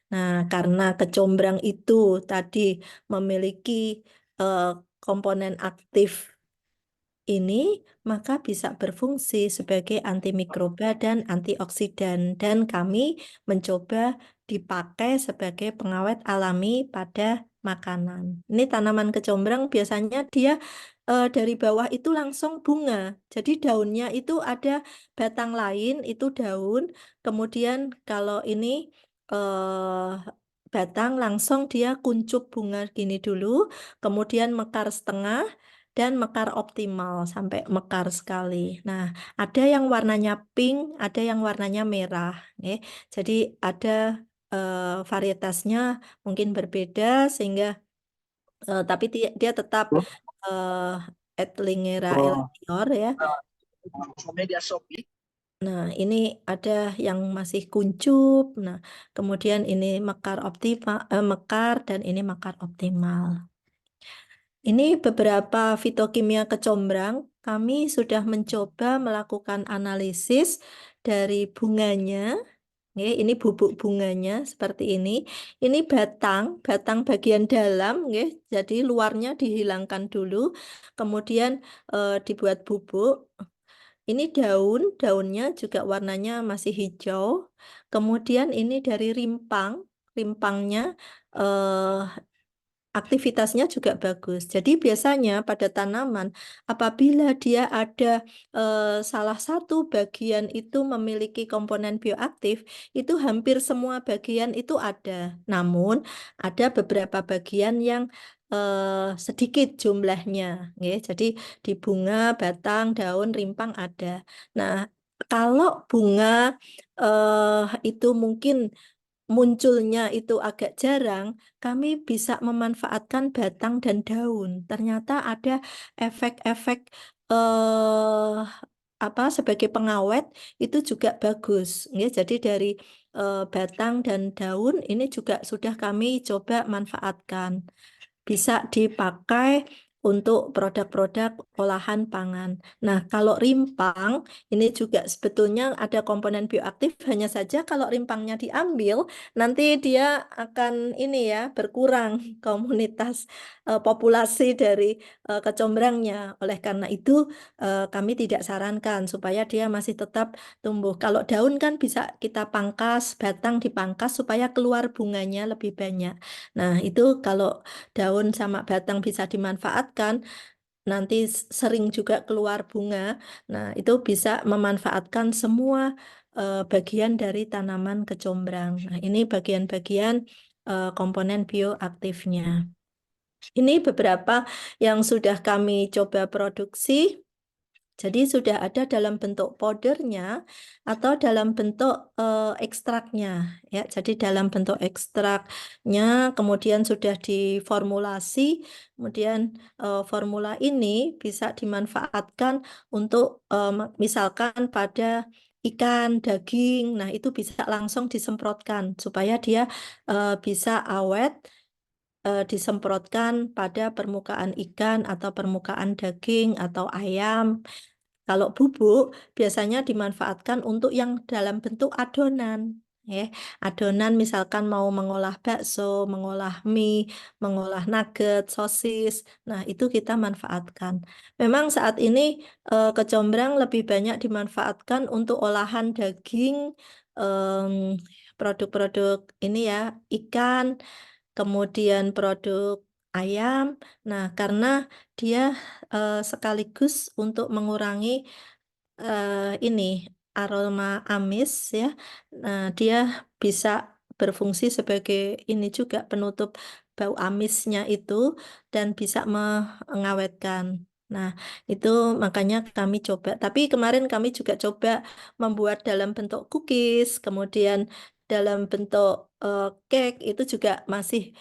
Nah, karena kecombrang itu tadi memiliki eh, komponen aktif ini, maka bisa berfungsi sebagai antimikroba dan antioksidan. Dan kami mencoba dipakai sebagai pengawet alami pada makanan. Ini tanaman kecombrang biasanya dia dari bawah itu langsung bunga. Jadi daunnya itu ada batang lain, itu daun. Kemudian kalau ini batang langsung dia kuncup bunga gini dulu, kemudian mekar setengah dan mekar optimal sampai mekar sekali. Nah, ada yang warnanya pink, ada yang warnanya merah. Jadi ada varietasnya mungkin berbeda sehingga tapi dia tetap Ettlingera Oh, elatior ya. Nah, ini ada yang masih kuncup. Nah, kemudian ini mekar dan ini mekar optimal. Ini beberapa fitokimia kecombrang. Kami sudah mencoba melakukan analisis dari bunganya. Ini bubuk bunganya seperti ini. Ini batang bagian dalam, jadi luarnya dihilangkan dulu, kemudian dibuat bubuk. Ini daunnya juga warnanya masih hijau. Kemudian ini dari rimpangnya eh, aktivitasnya juga bagus. Jadi biasanya pada tanaman apabila dia ada salah satu bagian itu memiliki komponen bioaktif, itu hampir semua bagian itu ada. Namun ada beberapa bagian yang sedikit jumlahnya, ya. Jadi di bunga, batang, daun, rimpang ada. Nah, kalau bunga itu mungkin munculnya itu agak jarang, kami bisa memanfaatkan batang dan daun. Ternyata ada efek-efek sebagai pengawet itu juga bagus. Ya, jadi dari batang dan daun ini juga sudah kami coba manfaatkan. Bisa dipakai untuk produk-produk olahan pangan. Nah, kalau rimpang, ini juga sebetulnya ada komponen bioaktif, hanya saja kalau rimpangnya diambil, nanti dia akan ini ya, berkurang komunitas populasi dari kecombrangnya. Oleh karena itu, kami tidak sarankan supaya dia masih tetap tumbuh. Kalau daun kan bisa kita pangkas, batang dipangkas supaya keluar bunganya lebih banyak. Nah, itu kalau daun sama batang bisa dimanfaatkan, nanti sering juga keluar bunga. Nah, itu bisa memanfaatkan semua bagian dari tanaman kecombrang. Nah, ini bagian-bagian komponen bioaktifnya. Ini beberapa yang sudah kami coba produksi. Jadi sudah ada dalam bentuk powdernya atau dalam bentuk ekstraknya, ya. Jadi dalam bentuk ekstraknya, kemudian sudah diformulasi, kemudian formula ini bisa dimanfaatkan untuk misalkan pada ikan, daging. Nah, itu bisa langsung disemprotkan supaya dia bisa awet. Disemprotkan pada permukaan ikan atau permukaan daging atau ayam. Kalau bubuk biasanya dimanfaatkan untuk yang dalam bentuk adonan. Ya, adonan misalkan mau mengolah bakso, mengolah mie, mengolah nugget, sosis. Nah, itu kita manfaatkan. Memang saat ini kecombrang lebih banyak dimanfaatkan untuk olahan daging, produk-produk ini ya, ikan, kemudian produk ayam. Nah, karena dia sekaligus untuk mengurangi ini aroma amis ya. Nah, dia bisa berfungsi sebagai ini juga penutup bau amisnya itu dan bisa mengawetkan. Nah, itu makanya kami coba. Tapi kemarin kami juga coba membuat dalam bentuk cookies, kemudian dalam bentuk cake itu juga masih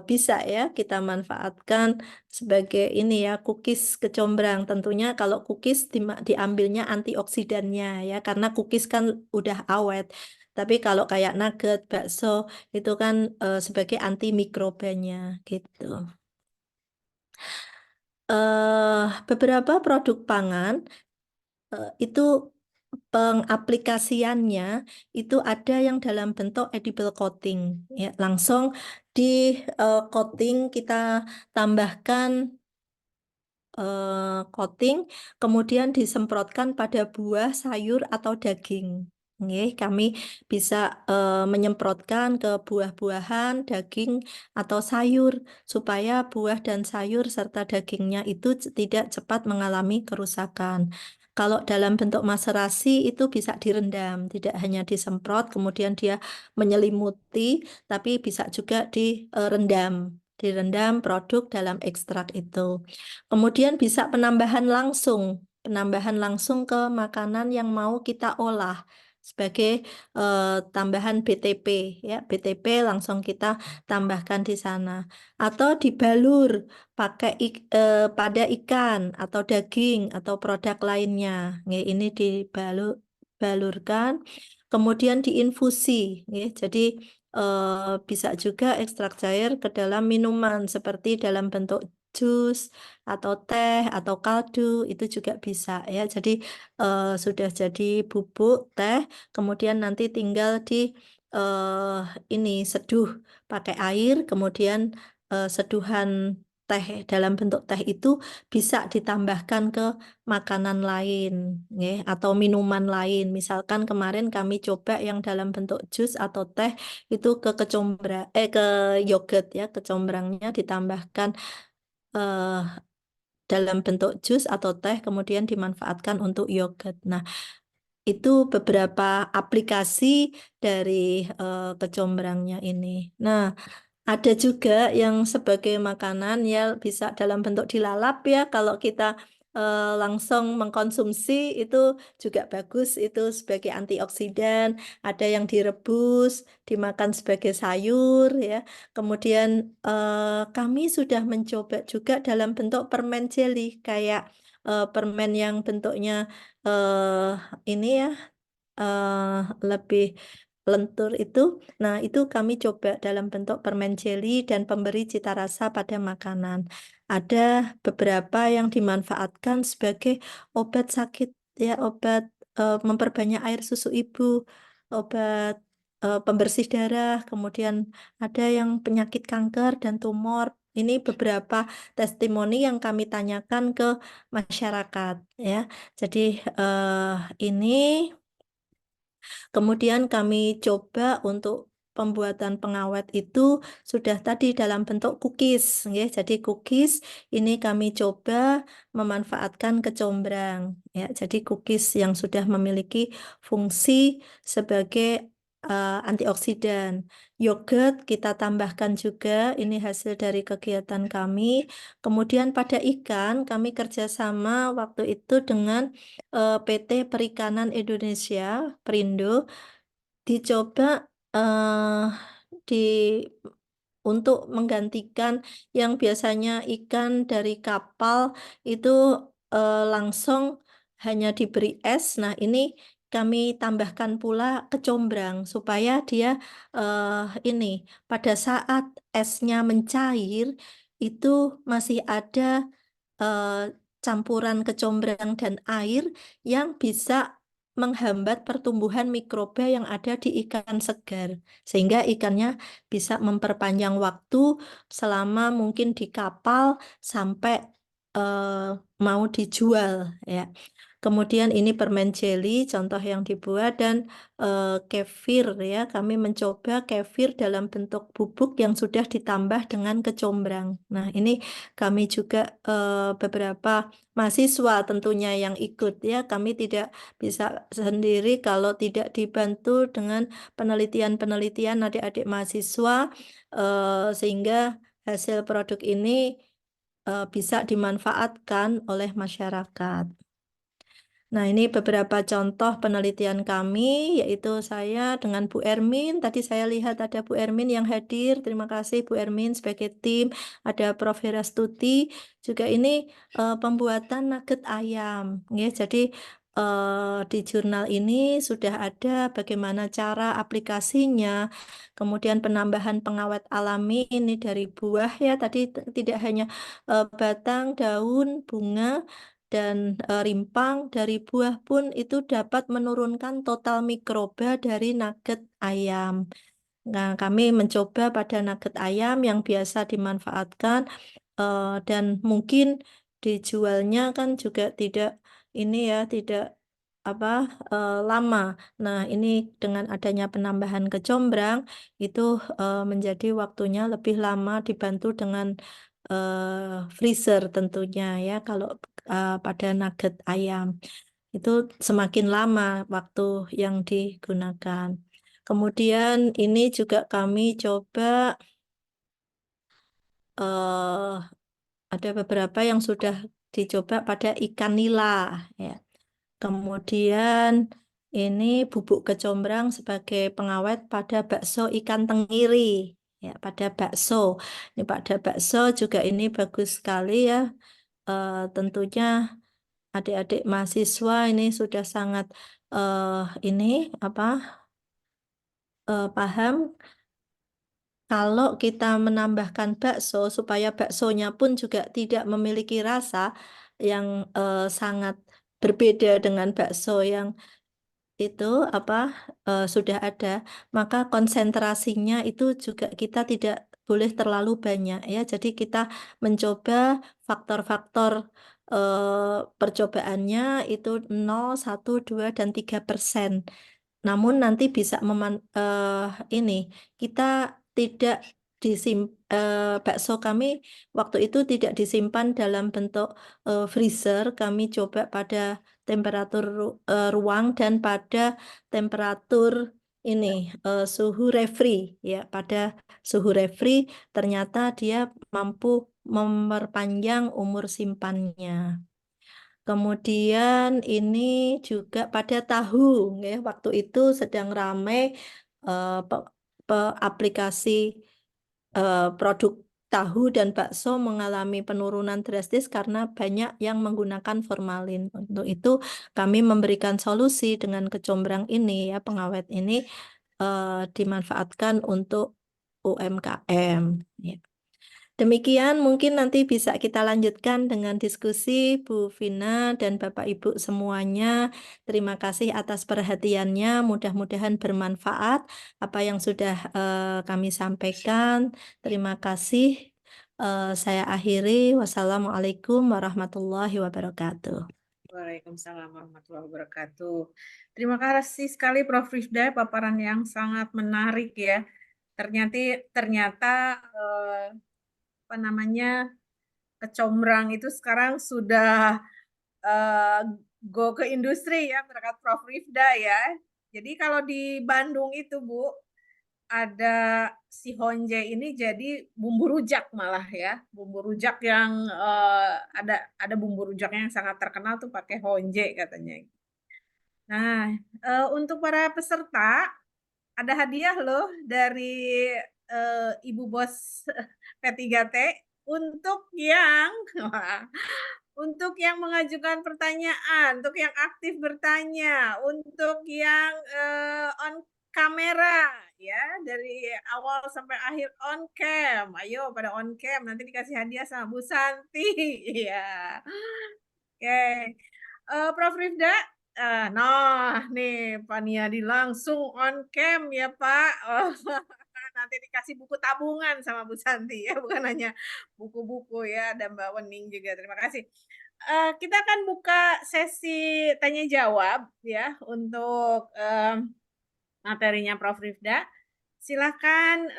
bisa ya kita manfaatkan sebagai ini ya cookies kecombrang. Tentunya kalau cookies diambilnya antioksidannya ya karena cookies kan udah awet. Tapi kalau kayak nugget, bakso itu kan sebagai antimikrobanya gitu. Beberapa produk pangan itu pengaplikasiannya itu ada yang dalam bentuk edible coating ya langsung di coating kita tambahkan coating kemudian disemprotkan pada buah, sayur atau daging. Nggih, kami bisa menyemprotkan ke buah-buahan, daging atau sayur supaya buah dan sayur serta dagingnya itu tidak cepat mengalami kerusakan. Kalau dalam bentuk maserasi itu bisa direndam, tidak hanya disemprot kemudian dia menyelimuti, tapi bisa juga direndam produk dalam ekstrak itu. Kemudian bisa penambahan langsung ke makanan yang mau kita olah. sebagai tambahan BTP ya. BTP langsung kita tambahkan di sana atau dibalur pakai pada ikan atau daging atau produk lainnya. Nggih, ini dibalurkan kemudian diinfusi nggih. Jadi bisa juga ekstrak cair ke dalam minuman seperti dalam bentuk jus atau teh atau kaldu itu juga bisa ya. Jadi sudah jadi bubuk teh, kemudian nanti tinggal di ini seduh pakai air, kemudian seduhan teh dalam bentuk teh itu bisa ditambahkan ke makanan lain, nggih, atau minuman lain. Misalkan kemarin kami coba yang dalam bentuk jus atau teh itu ke yogurt ya, kecombrangnya ditambahkan eh, dalam bentuk jus atau teh kemudian dimanfaatkan untuk yogurt. Nah, itu beberapa aplikasi dari kecombrangnya ini. Nah, ada juga yang sebagai makanan ya bisa dalam bentuk dilalap ya. Kalau kita langsung mengkonsumsi itu juga bagus itu sebagai antioksidan. Ada yang direbus, dimakan sebagai sayur ya. Kemudian kami sudah mencoba juga dalam bentuk permen jelly kayak permen yang bentuknya ini ya lebih lentur itu. Nah, itu kami coba dalam bentuk permen jelly dan pemberi cita rasa pada makanan. Ada beberapa yang dimanfaatkan sebagai obat sakit ya, obat memperbanyak air susu ibu, obat pembersih darah, kemudian ada yang penyakit kanker dan tumor. Ini beberapa testimoni yang kami tanyakan ke masyarakat ya. Jadi ini kemudian kami coba untuk pembuatan pengawet itu sudah tadi dalam bentuk cookies, ya. Jadi cookies ini kami coba memanfaatkan kecombrang, ya. Jadi cookies yang sudah memiliki fungsi sebagai antioksidan. Yogurt kita tambahkan juga, ini hasil dari kegiatan kami. Kemudian pada ikan kami kerjasama waktu itu dengan PT Perikanan Indonesia, Perindo, dicoba di untuk menggantikan yang biasanya ikan dari kapal itu langsung hanya diberi es. Nah, ini kami tambahkan pula kecombrang supaya dia ini pada saat esnya mencair itu masih ada campuran kecombrang dan air yang bisa menghambat pertumbuhan mikroba yang ada di ikan segar, sehingga ikannya bisa memperpanjang waktu selama mungkin di kapal sampai mau dijual ya. Kemudian ini permen jelly contoh yang dibuat dan kefir ya. Kami mencoba kefir dalam bentuk bubuk yang sudah ditambah dengan kecombrang. Nah, ini kami juga beberapa mahasiswa tentunya yang ikut ya. Kami tidak bisa sendiri kalau tidak dibantu dengan penelitian-penelitian adik-adik mahasiswa sehingga hasil produk ini bisa dimanfaatkan oleh masyarakat. Nah, ini beberapa contoh penelitian kami, yaitu saya dengan Bu Ermin. Tadi saya lihat ada Bu Ermin yang hadir. Terima kasih Bu Ermin sebagai tim. Ada Prof. Herastuti. Juga ini pembuatan nugget ayam. Ya, jadi di jurnal ini sudah ada bagaimana cara aplikasinya. Kemudian penambahan pengawet alami ini dari buah ya. Tadi tidak hanya batang, daun, bunga, dan rimpang dari buah pun itu dapat menurunkan total mikroba dari nugget ayam. Nah, kami mencoba pada nugget ayam yang biasa dimanfaatkan dan mungkin dijualnya kan juga tidak ini ya, tidak apa lama. Nah, ini dengan adanya penambahan kecombrang itu menjadi waktunya lebih lama dibantu dengan freezer tentunya ya kalau pada nugget ayam itu semakin lama waktu yang digunakan. Kemudian ini juga kami coba ada beberapa yang sudah dicoba pada ikan nila ya. Kemudian ini bubuk kecombrang sebagai pengawet pada bakso ikan tenggiri. Ya, pada bakso. Ini pada bakso juga ini bagus sekali ya. Tentunya adik-adik mahasiswa ini sudah sangat ini paham kalau kita menambahkan bakso supaya baksonya pun juga tidak memiliki rasa yang sangat berbeda dengan bakso yang itu sudah ada, maka konsentrasinya itu juga kita tidak boleh terlalu banyak ya. Jadi kita mencoba faktor-faktor percobaannya itu 0, 1, 2, dan 3%. Namun nanti bisa ini kita tidak bakso kami waktu itu tidak disimpan dalam bentuk freezer, kami coba pada temperatur ruang dan pada temperatur ini suhu refri ya. Pada suhu refri ternyata dia mampu memperpanjang umur simpannya. Kemudian ini juga pada tahu, ya, waktu itu sedang ramai aplikasi produk tahu dan bakso mengalami penurunan drastis karena banyak yang menggunakan formalin. Untuk itu kami memberikan solusi dengan kecombrang ini ya, pengawet ini dimanfaatkan untuk UMKM. Ya. Demikian mungkin nanti bisa kita lanjutkan dengan diskusi Bu Vina dan Bapak Ibu semuanya. Terima kasih atas perhatiannya. Mudah-mudahan bermanfaat apa yang sudah kami sampaikan. Terima kasih. Saya akhiri. Wassalamualaikum warahmatullahi wabarakatuh. Waalaikumsalam warahmatullahi wabarakatuh. Terima kasih sekali Prof. Rifda, paparan yang sangat menarik ya. Ternyata kecombrang itu sekarang sudah go ke industri ya berkat Prof. Rifda ya. Jadi kalau di Bandung itu Bu, ada si honje ini jadi bumbu rujak malah ya. Bumbu rujak yang ada bumbu rujaknya yang sangat terkenal tuh pakai honje katanya. Nah, untuk para peserta ada hadiah loh dari Ibu Bos P3T untuk yang mengajukan pertanyaan, untuk yang aktif bertanya, untuk yang on kamera ya, dari awal sampai akhir on cam. Ayo pada on cam, nanti dikasih hadiah sama Bu Santi. Ya. Oke. Prof. Rifda, nah nih Pak Niadi langsung on cam ya Pak. Nanti dikasih buku tabungan sama Bu Santi ya, bukan hanya buku-buku ya, dan Mbak Wening juga. Terima kasih. Kita akan buka sesi tanya jawab ya untuk materinya Prof. Rifda. Silakan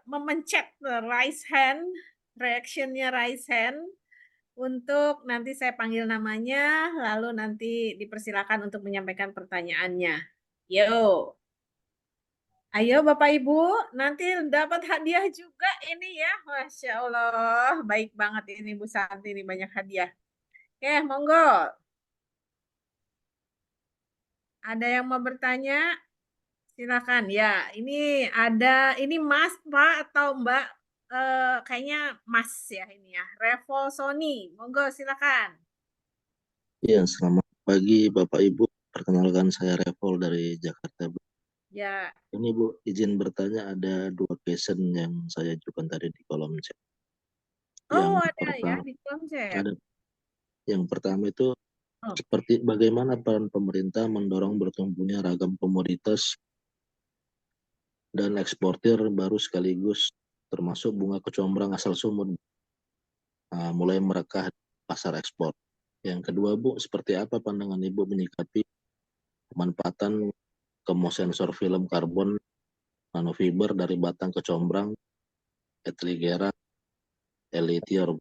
memencet raise hand, reactionnya raise hand untuk nanti saya panggil namanya, lalu nanti dipersilakan untuk menyampaikan pertanyaannya. Yo. Ayo Bapak Ibu, nanti dapat hadiah juga ini ya. Masya Allah, baik banget ini Bu Santi, ini banyak hadiah. Oke, monggo. Ada yang mau bertanya? Silakan. Ya, ini Mas, Pak, atau Mbak? Kayaknya Mas ya ini ya. Revo Sony, monggo silakan. Ya, selamat pagi Bapak Ibu. Perkenalkan saya Revol dari Jakarta, Bu. Ya. Ini Bu, izin bertanya, ada 2 question yang saya ajukan tadi di kolom chat. Oh, ada ya di kolom chat. Ada. Yang pertama itu seperti bagaimana peran pemerintah mendorong bertumbuhnya ragam komoditas dan eksportir baru sekaligus termasuk bunga kecombrang asal Sumut mulai merekah pasar ekspor. Yang kedua Bu, seperti apa pandangan Ibu menyikapi pemanfaatan kemosensor film karbon nanofiber dari batang kecombrang Etrigera elitior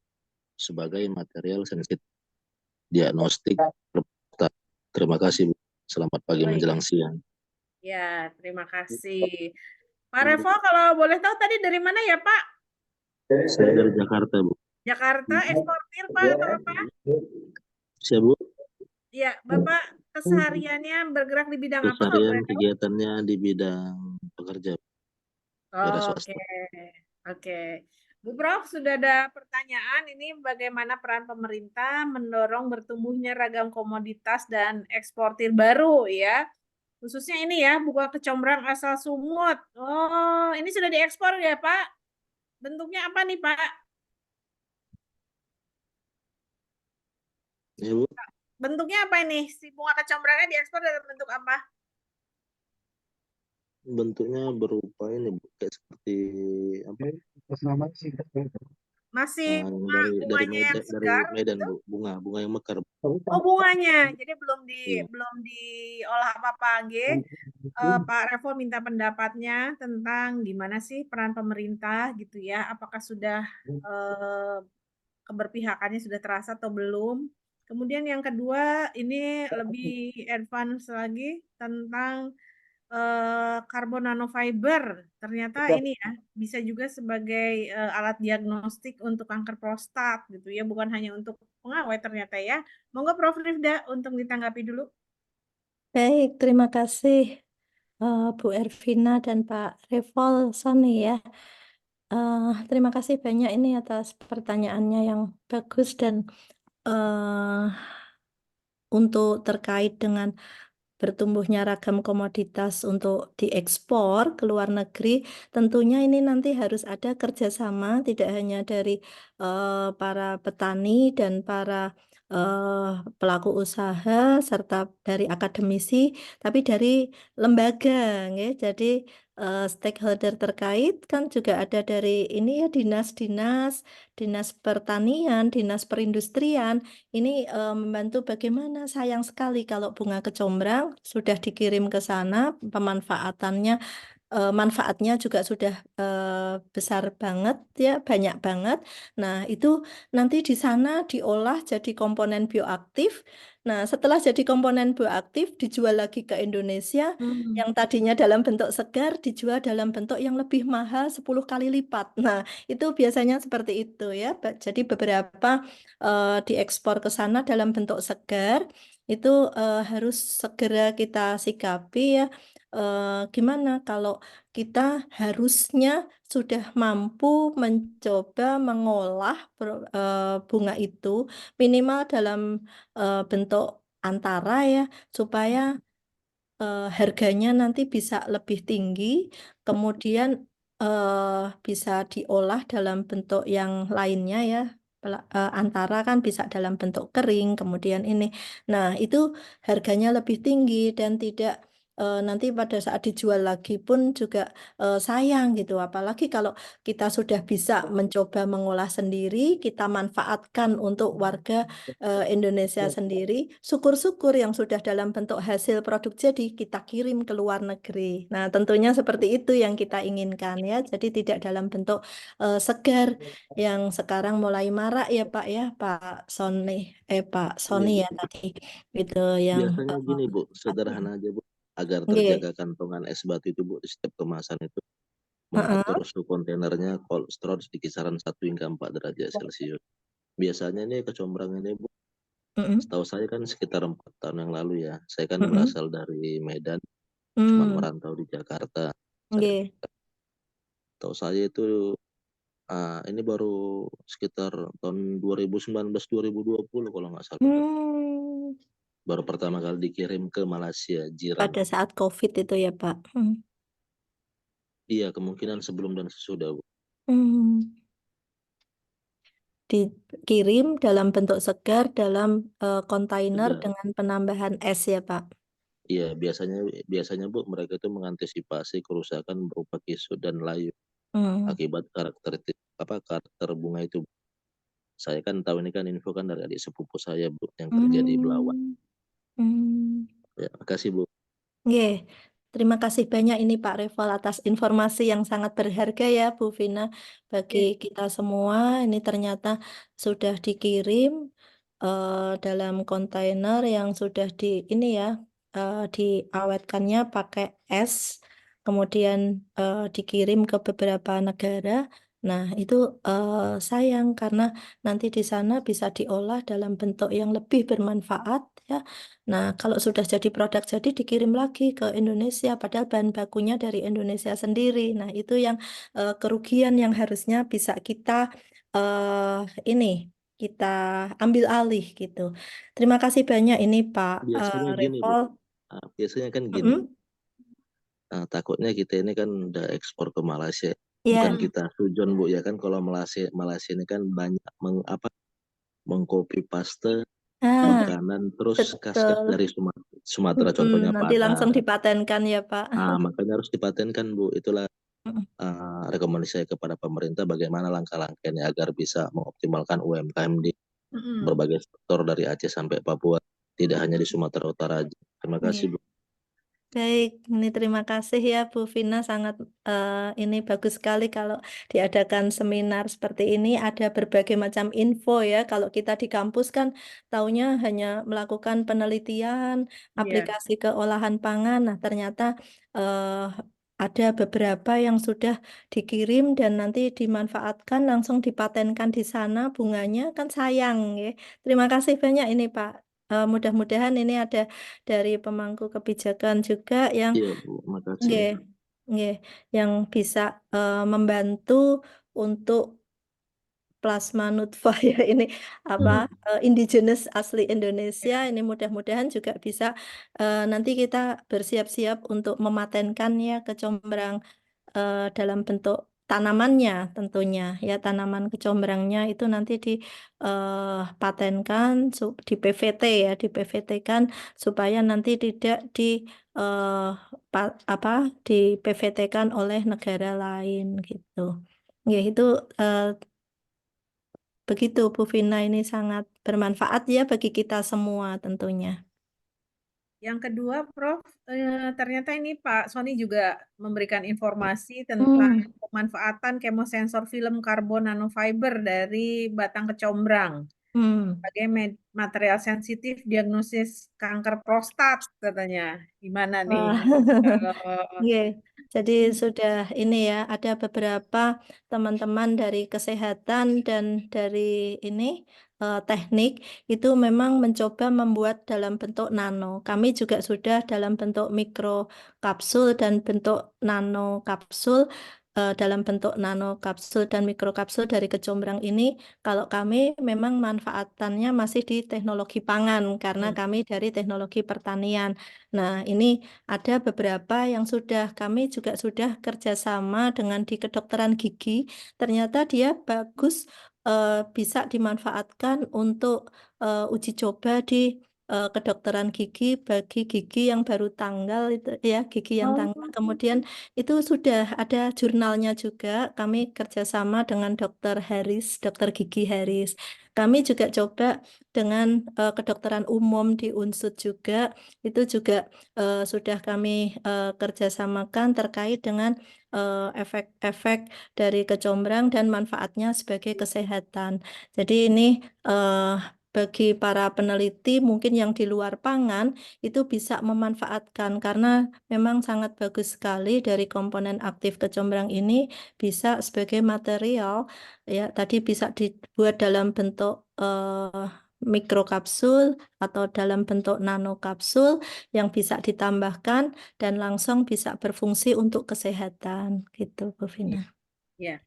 sebagai material sensitif diagnostik. Terima kasih Bu. Selamat pagi menjelang siang. Ya, terima kasih. Pak Revo, kalau boleh tahu tadi dari mana ya Pak? Saya dari Jakarta Bu. Jakarta, eksportir Pak atau apa? Siapa Bu? Ya, Bapak kesehariannya bergerak di bidang apa kalau Keseharian boleh tahu? kegiatannya di bidang pekerja wira Oke, swasta. oke. Bu Prof, sudah ada pertanyaan ini bagaimana peran pemerintah mendorong bertumbuhnya ragam komoditas dan eksportir baru ya. Khususnya ini ya, buah kecombrang asal Sumut. Oh, ini sudah diekspor ya, Pak? Bentuknya apa nih, Pak? Ya, Bu. Bentuknya apa ini? Si bunga kecombrangnya diekspor dalam bentuk apa? Bentuknya berupa ini, Bu, kayak seperti apa? Masih bunga Dari bunganya yang segar Medan, gitu? Bu. Bunga yang mekar. Oh, bunganya. Jadi Iya. belum diolah apa-apa, nggih. Pak Revo minta pendapatnya tentang gimana sih peran pemerintah gitu ya. Apakah sudah keberpihakannya sudah terasa atau belum? Kemudian yang kedua ini lebih advance lagi tentang karbon nanofiber. Ternyata ini ya bisa juga sebagai alat diagnostik untuk kanker prostat gitu ya, bukan hanya untuk pengawet ternyata ya. Monggo Prof. Rifda untuk ditanggapi dulu. Baik, terima kasih Bu Ervina dan Pak Revol Sony ya. Terima kasih banyak ini atas pertanyaannya yang bagus dan untuk terkait dengan bertumbuhnya ragam komoditas untuk diekspor ke luar negeri, tentunya ini nanti harus ada kerjasama tidak hanya dari para petani dan para pelaku usaha serta dari akademisi, tapi dari lembaga, ya. Jadi stakeholder terkait kan juga ada dari ini ya dinas-dinas, dinas pertanian, dinas perindustrian. Ini membantu bagaimana sayang sekali kalau bunga kecombrang sudah dikirim ke sana, manfaatnya juga sudah besar banget ya, banyak banget. Nah, itu nanti di sana diolah jadi komponen bioaktif. Nah, setelah jadi komponen bioaktif dijual lagi ke Indonesia, yang tadinya dalam bentuk segar dijual dalam bentuk yang lebih mahal 10 kali lipat. Nah, itu biasanya seperti itu ya. Jadi beberapa diekspor ke sana dalam bentuk segar, itu harus segera kita sikapi ya. Gimana kalau kita harusnya sudah mampu mencoba mengolah bunga itu minimal dalam bentuk antara ya, supaya harganya nanti bisa lebih tinggi, kemudian bisa diolah dalam bentuk yang lainnya ya. Antara kan bisa dalam bentuk kering, kemudian ini. Nah, itu harganya lebih tinggi dan tidak nanti pada saat dijual lagi pun juga sayang gitu. Apalagi kalau kita sudah bisa mencoba mengolah sendiri, kita manfaatkan untuk warga Indonesia sendiri, syukur-syukur yang sudah dalam bentuk hasil produk jadi kita kirim ke luar negeri. Nah, tentunya seperti itu yang kita inginkan ya. Jadi tidak dalam bentuk segar yang sekarang mulai marak ya Pak ya, Pak Iya, Sony Bu. ya tadi itu yang Biasanya gini, Bu, sederhana aja, Bu, agar nggih. terjaga kantongan es batu itu, Bu, di setiap kemasan itu mengatur Heeh. suhu kontainernya kolesterol di kisaran 1 hingga 4 derajat Celcius. Biasanya ini kecombrang ini, Bu, Mm-mm. setahu saya kan sekitar 4 tahun yang lalu ya. Saya kan Mm-mm. berasal dari Medan, cuman Hmm. merantau di Jakarta. Nggih. Tahu saya itu ini baru sekitar tahun 2019-2020 kalau nggak salah. Hmm. Baru pertama kali dikirim ke Malaysia, Jiran. Pada saat COVID itu ya Pak. Iya, kemungkinan sebelum dan sesudah, Bu. Hmm. Dikirim dalam bentuk segar dalam kontainer Segar. dengan penambahan es ya Pak. Iya, biasanya Bu, mereka itu mengantisipasi kerusakan berupa kisut dan layu Hmm. akibat karakter bunga itu. Saya kan tahu ini kan info kan dari adik sepupu saya, Bu, yang kerja di Belawan. Hmm. Ya, makasih, Bu. Nggih. Terima kasih banyak ini Pak Reval atas informasi yang sangat berharga ya Bu Vina bagi kita semua. Ini ternyata sudah dikirim dalam kontainer yang sudah diawetkannya pakai es, kemudian dikirim ke beberapa negara Nah, itu sayang karena nanti di sana bisa diolah dalam bentuk yang lebih bermanfaat ya. Nah, kalau sudah jadi produk jadi dikirim lagi ke Indonesia padahal bahan bakunya dari Indonesia sendiri. Nah, itu yang kerugian yang harusnya bisa kita ini kita ambil alih gitu. Terima kasih banyak ini Pak Biasanya gini, Bu. Revol. Biasanya kan gini. Mm-mm. Takutnya kita ini kan udah ekspor ke Malaysia. Iya. Bukan kita sujon, Bu, ya kan kalau Malaysia ini kan banyak mengcopy paste Ah, makanan terus khas-khas betul. dari Sumatera, contohnya Nanti langsung Padang. dipatenkan ya Pak. Makanya harus dipatenkan, Bu. Itulah Mm-mm. rekomendasi saya kepada pemerintah bagaimana langkah-langkahnya agar bisa mengoptimalkan UMKM di berbagai sektor dari Aceh sampai Papua, tidak hanya di Sumatera Utara aja. Terima kasih, Bu. Baik, ini terima kasih ya Bu Vina, sangat ini bagus sekali kalau diadakan seminar seperti ini, ada berbagai macam info ya. Kalau kita di kampus kan taunya hanya melakukan penelitian, aplikasi ke olahan pangan. Nah, ternyata ada beberapa yang sudah dikirim dan nanti dimanfaatkan langsung dipatenkan di sana, bunganya kan sayang ya. Terima kasih banyak ini Pak. Mudah-mudahan ini ada dari pemangku kebijakan juga yang Iya, Bu. Makasih. nggih, nggih, yang bisa membantu untuk plasma nutfah ya ini apa indigenous asli Indonesia ini mudah-mudahan juga bisa nanti kita bersiap-siap untuk mematenkan ya kecombrang dalam bentuk tanamannya tentunya ya tanaman kecombrangnya itu nanti dipatenkan di PVT ya di PVT-kan supaya nanti tidak di PVT-kan oleh negara lain gitu. Ya itu begitu Bu Vina ini sangat bermanfaat ya bagi kita semua tentunya. Yang kedua, Prof, ternyata ini Pak Sony juga memberikan informasi tentang pemanfaatan kemosensor film karbon nanofiber dari batang kecombrang sebagai material sensitif diagnosis kanker prostat katanya. Gimana nih? Wah. Kalau Iya, jadi sudah ini ya, ada beberapa teman-teman dari kesehatan dan dari ini teknik itu memang mencoba membuat dalam bentuk nano. Kami juga sudah dalam bentuk mikro kapsul dan bentuk nano kapsul. Dalam bentuk nano kapsul dan mikrokapsul dari kecombrang ini, kalau kami memang manfaatannya masih di teknologi pangan karena kami dari teknologi pertanian. Nah, ini ada beberapa yang kami juga sudah kerjasama dengan di kedokteran gigi. Ternyata dia bagus, bisa dimanfaatkan untuk uji coba di kedokteran gigi bagi gigi yang baru tanggal itu ya, gigi yang tanggal. Kemudian itu sudah ada jurnalnya juga. Kami kerjasama dengan Dokter Haris, Dokter Gigi Haris. Kami juga coba dengan kedokteran umum di Unsud juga. Itu juga sudah kami kerjasamakan terkait dengan efek-efek dari kecombrang dan manfaatnya sebagai kesehatan. Jadi ini bagi para peneliti mungkin yang di luar pangan itu bisa memanfaatkan karena memang sangat bagus sekali dari komponen aktif kecombrang ini bisa sebagai material ya tadi bisa dibuat dalam bentuk mikrokapsul atau dalam bentuk nanokapsul yang bisa ditambahkan dan langsung bisa berfungsi untuk kesehatan gitu Bu Vina. ya,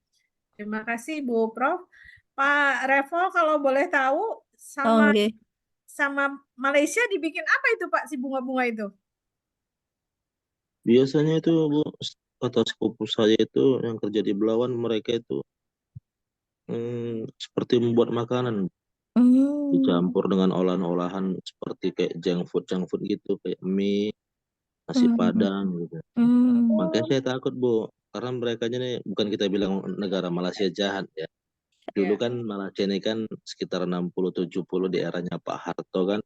terima kasih Bu Prof. Pak Revo, kalau boleh tahu sama nggih. sama Malaysia dibikin apa itu Pak si bunga-bunga itu? Biasanya itu, Bu, kata sepupu saya itu yang kerja di Belawan, mereka itu seperti membuat makanan dicampur dengan olahan-olahan seperti kayak junk food gitu, kayak mie, nasi Padang gitu. Makanya saya takut, Bu, karena mereka nih bukan kita bilang negara Malaysia jahat ya. Dulu kan Malaysia ini kan sekitar 60-70 di eranya Pak Harto kan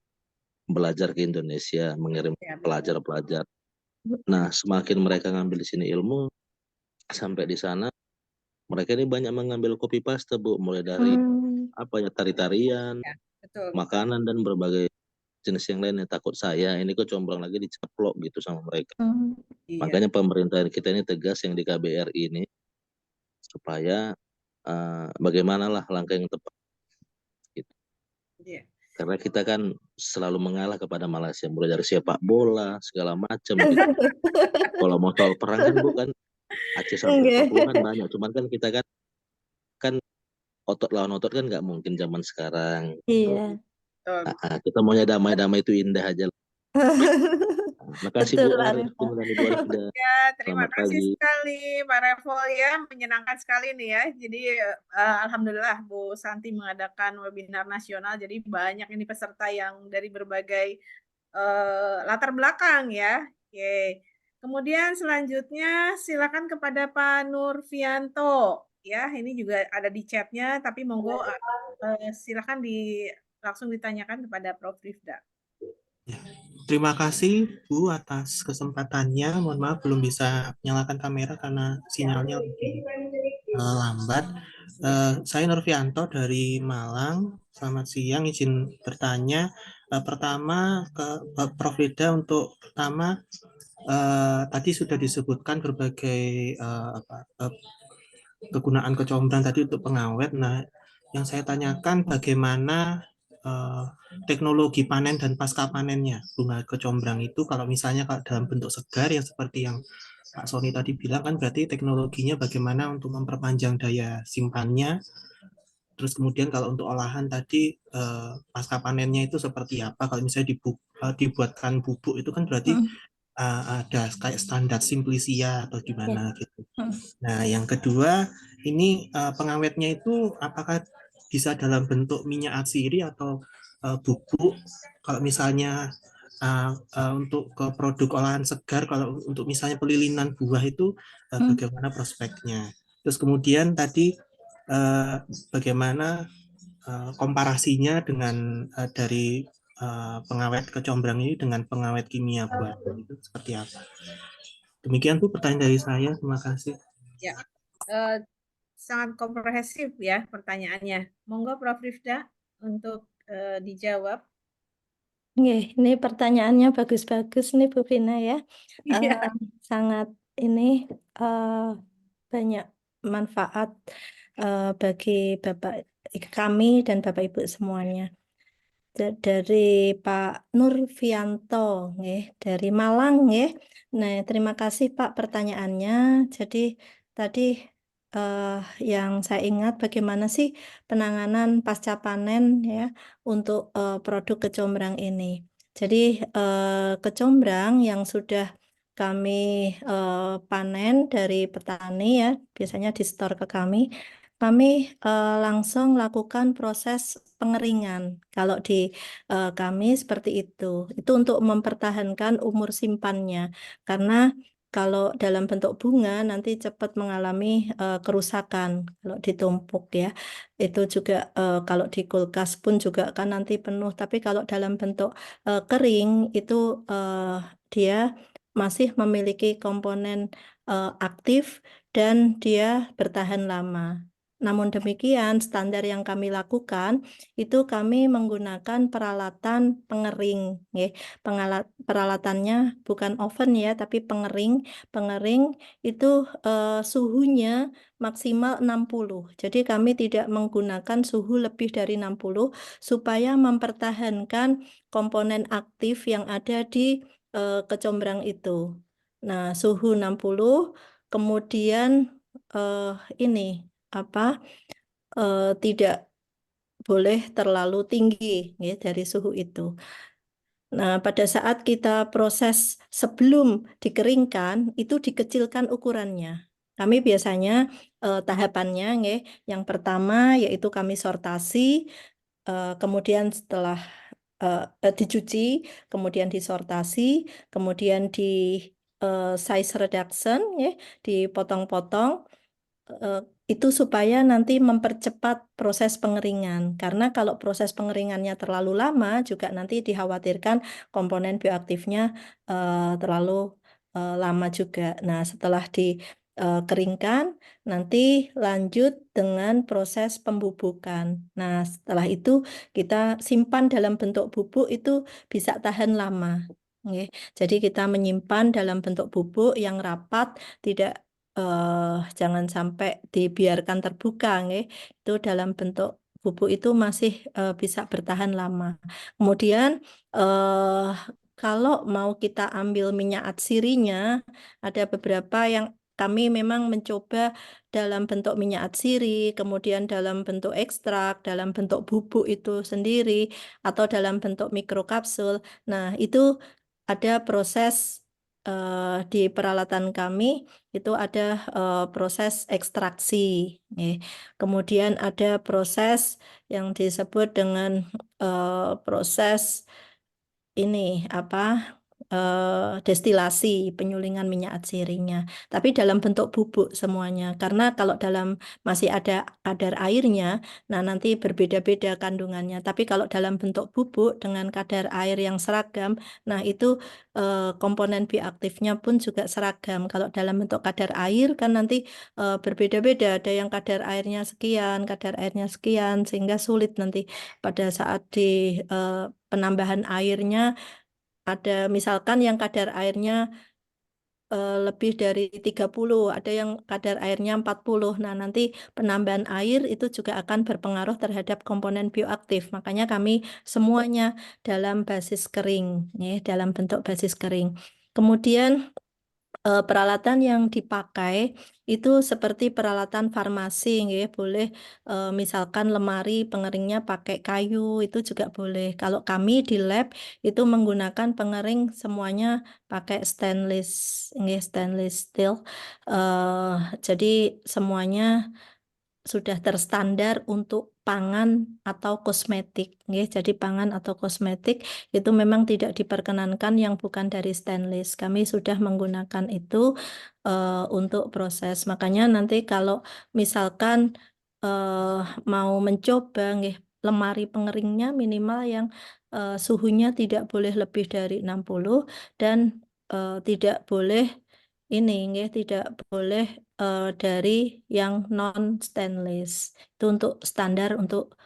belajar ke Indonesia, mengirim pelajar-pelajar. Nah, semakin mereka ngambil di sini ilmu, sampai di sana mereka ini banyak mengambil copy paste, Bu, mulai dari apa ya, tari-tarian, Betul. makanan dan berbagai jenis yang lainnya. Takut saya ini kecombrang lagi dicaplok gitu sama mereka. Makanya pemerintah kita ini tegas yang di KBRI ini supaya bagaimana lah langkah yang tepat. Gitu. Iya. Karena kita kan selalu mengalah kepada Malaysia, mulai dari sepak bola segala macam. Gitu. Kalau mau soal perang kan bukan Aceh sampai Papua kan banyak, cuman kan kita kan otot lawan otot kan nggak mungkin zaman sekarang. Iya. Kita maunya damai-damai itu indah aja. Makasih Betul, Bu Pak Arifin dan Ibu Arifida. Ya, terima Selamat kasih pagi. sekali Pak Revo ya, menyenangkan sekali nih ya. Jadi alhamdulillah Bu Santi mengadakan webinar nasional, jadi banyak ini peserta yang dari berbagai latar belakang ya. Oke. Kemudian selanjutnya silakan kepada Pak Nurfianto ya. Ini juga ada di chatnya, tapi monggo silakan langsung ditanyakan kepada Prof. Rifda. Ya, terima kasih Bu atas kesempatannya. Mohon maaf belum bisa menyalakan kamera karena sinyalnya lagi lambat. Saya Nurfianto dari Malang. Selamat siang, izin bertanya. Pertama ke Prof. Rida untuk pertama tadi sudah disebutkan berbagai kegunaan kecombrang tadi untuk pengawet. Nah, yang saya tanyakan bagaimana teknologi panen dan pasca panennya bunga kecombrang itu, kalau misalnya kalau dalam bentuk segar yang seperti yang Pak Sony tadi bilang kan berarti teknologinya bagaimana untuk memperpanjang daya simpannya. Terus kemudian kalau untuk olahan tadi pasca panennya itu seperti apa? Kalau misalnya dibuatkan bubuk itu kan berarti ada kayak standar Simplicia atau gimana gitu. Nah, yang kedua ini pengawetnya itu apakah bisa dalam bentuk minyak atsiri atau bubuk? Kalau misalnya untuk ke produk olahan segar, kalau untuk misalnya pelilinan buah itu bagaimana prospeknya? Terus kemudian tadi bagaimana komparasinya dengan dari pengawet kecombrang ini dengan pengawet kimia buatan itu seperti apa? Demikian tuh pertanyaan dari saya. Terima kasih. Ya, sangat komprehensif ya pertanyaannya. Monggo Prof. Rifda untuk dijawab. Ini pertanyaannya bagus-bagus nih Bu Vina ya. Sangat ini banyak manfaat bagi Bapak kami dan Bapak Ibu semuanya. Dari Pak Nurfianto dari Malang ya. Nah, terima kasih Pak pertanyaannya. Jadi tadi yang saya ingat bagaimana sih penanganan pasca panen ya untuk produk kecombrang ini. Jadi kecombrang yang sudah kami panen dari petani ya, biasanya di store ke kami langsung lakukan proses pengeringan. Kalau di kami seperti itu. Itu untuk mempertahankan umur simpannya. Karena kalau dalam bentuk bunga nanti cepat mengalami kerusakan kalau ditumpuk ya. Itu juga kalau di kulkas pun juga kan nanti penuh. Tapi kalau dalam bentuk kering itu dia masih memiliki komponen aktif dan dia bertahan lama. Namun demikian, standar yang kami lakukan itu kami menggunakan peralatan pengering. Peralatannya bukan oven ya, tapi pengering. Pengering itu suhunya maksimal 60. Jadi kami tidak menggunakan suhu lebih dari 60 supaya mempertahankan komponen aktif yang ada di kecombrang itu. Nah, suhu 60, kemudian ini tidak boleh terlalu tinggi ya, dari suhu itu. Nah, pada saat kita proses sebelum dikeringkan, itu dikecilkan ukurannya. Kami biasanya tahapannya ya, yang pertama yaitu kami sortasi, kemudian setelah dicuci, kemudian disortasi, kemudian di size reduction ya, dipotong-potong. Itu supaya nanti mempercepat proses pengeringan. Karena kalau proses pengeringannya terlalu lama, juga nanti dikhawatirkan komponen bioaktifnya terlalu lama juga. Nah, setelah dikeringkan, nanti lanjut dengan proses pembubukan. Nah, setelah itu kita simpan dalam bentuk bubuk itu bisa tahan lama. Jadi kita menyimpan dalam bentuk bubuk yang rapat, tidak jangan sampai dibiarkan terbuka, nggih. Itu dalam bentuk bubuk itu masih bisa bertahan lama. Kemudian kalau mau kita ambil minyak atsirinya, ada beberapa yang kami memang mencoba dalam bentuk minyak atsiri, kemudian dalam bentuk ekstrak, dalam bentuk bubuk itu sendiri, atau dalam bentuk mikrokapsul. Nah, itu ada proses di peralatan kami itu ada proses ekstraksi. Kemudian ada proses yang disebut dengan proses ini apa destilasi, penyulingan minyak atsirinya. Tapi dalam bentuk bubuk semuanya. Karena kalau dalam masih ada kadar airnya, nah nanti berbeda-beda kandungannya. Tapi kalau dalam bentuk bubuk dengan kadar air yang seragam, nah itu komponen bioaktifnya pun juga seragam. Kalau dalam bentuk kadar air kan nanti berbeda-beda. Ada yang kadar airnya sekian, kadar airnya sekian, sehingga sulit nanti pada saat di penambahan airnya ada misalkan yang kadar airnya lebih dari 30, ada yang kadar airnya 40. Nah, nanti penambahan air itu juga akan berpengaruh terhadap komponen bioaktif. Makanya kami semuanya dalam basis kering, ya, dalam bentuk basis kering. Kemudian peralatan yang dipakai itu seperti peralatan farmasi, ya. Boleh misalkan lemari pengeringnya pakai kayu, itu juga boleh. Kalau kami di lab itu menggunakan pengering semuanya pakai stainless, ya, stainless steel. Jadi semuanya sudah terstandar untuk pangan atau kosmetik, ya. Jadi pangan atau kosmetik itu memang tidak diperkenankan yang bukan dari stainless. Kami sudah menggunakan itu untuk proses. Makanya nanti kalau misalkan mau mencoba, nggih, lemari pengeringnya minimal yang suhunya tidak boleh lebih dari 60 dan tidak boleh ini, nggih, tidak boleh dari yang non stainless. Itu untuk standar untuk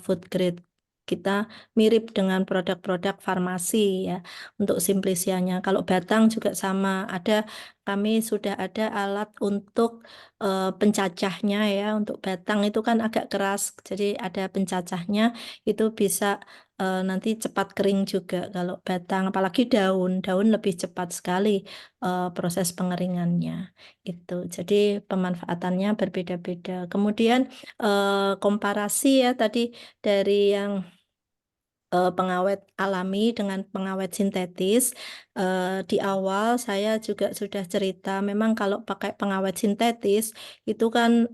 food grade. Kita mirip dengan produk-produk farmasi, ya, untuk simplisianya. Kalau batang juga sama, kami sudah ada alat untuk pencacahnya, ya. Untuk batang itu kan agak keras, jadi ada pencacahnya, itu bisa nanti cepat kering juga kalau batang, apalagi daun lebih cepat sekali proses pengeringannya itu. Jadi pemanfaatannya berbeda-beda. Kemudian komparasi, ya, tadi dari yang pengawet alami dengan pengawet sintetis. Di awal saya juga sudah cerita, memang kalau pakai pengawet sintetis itu kan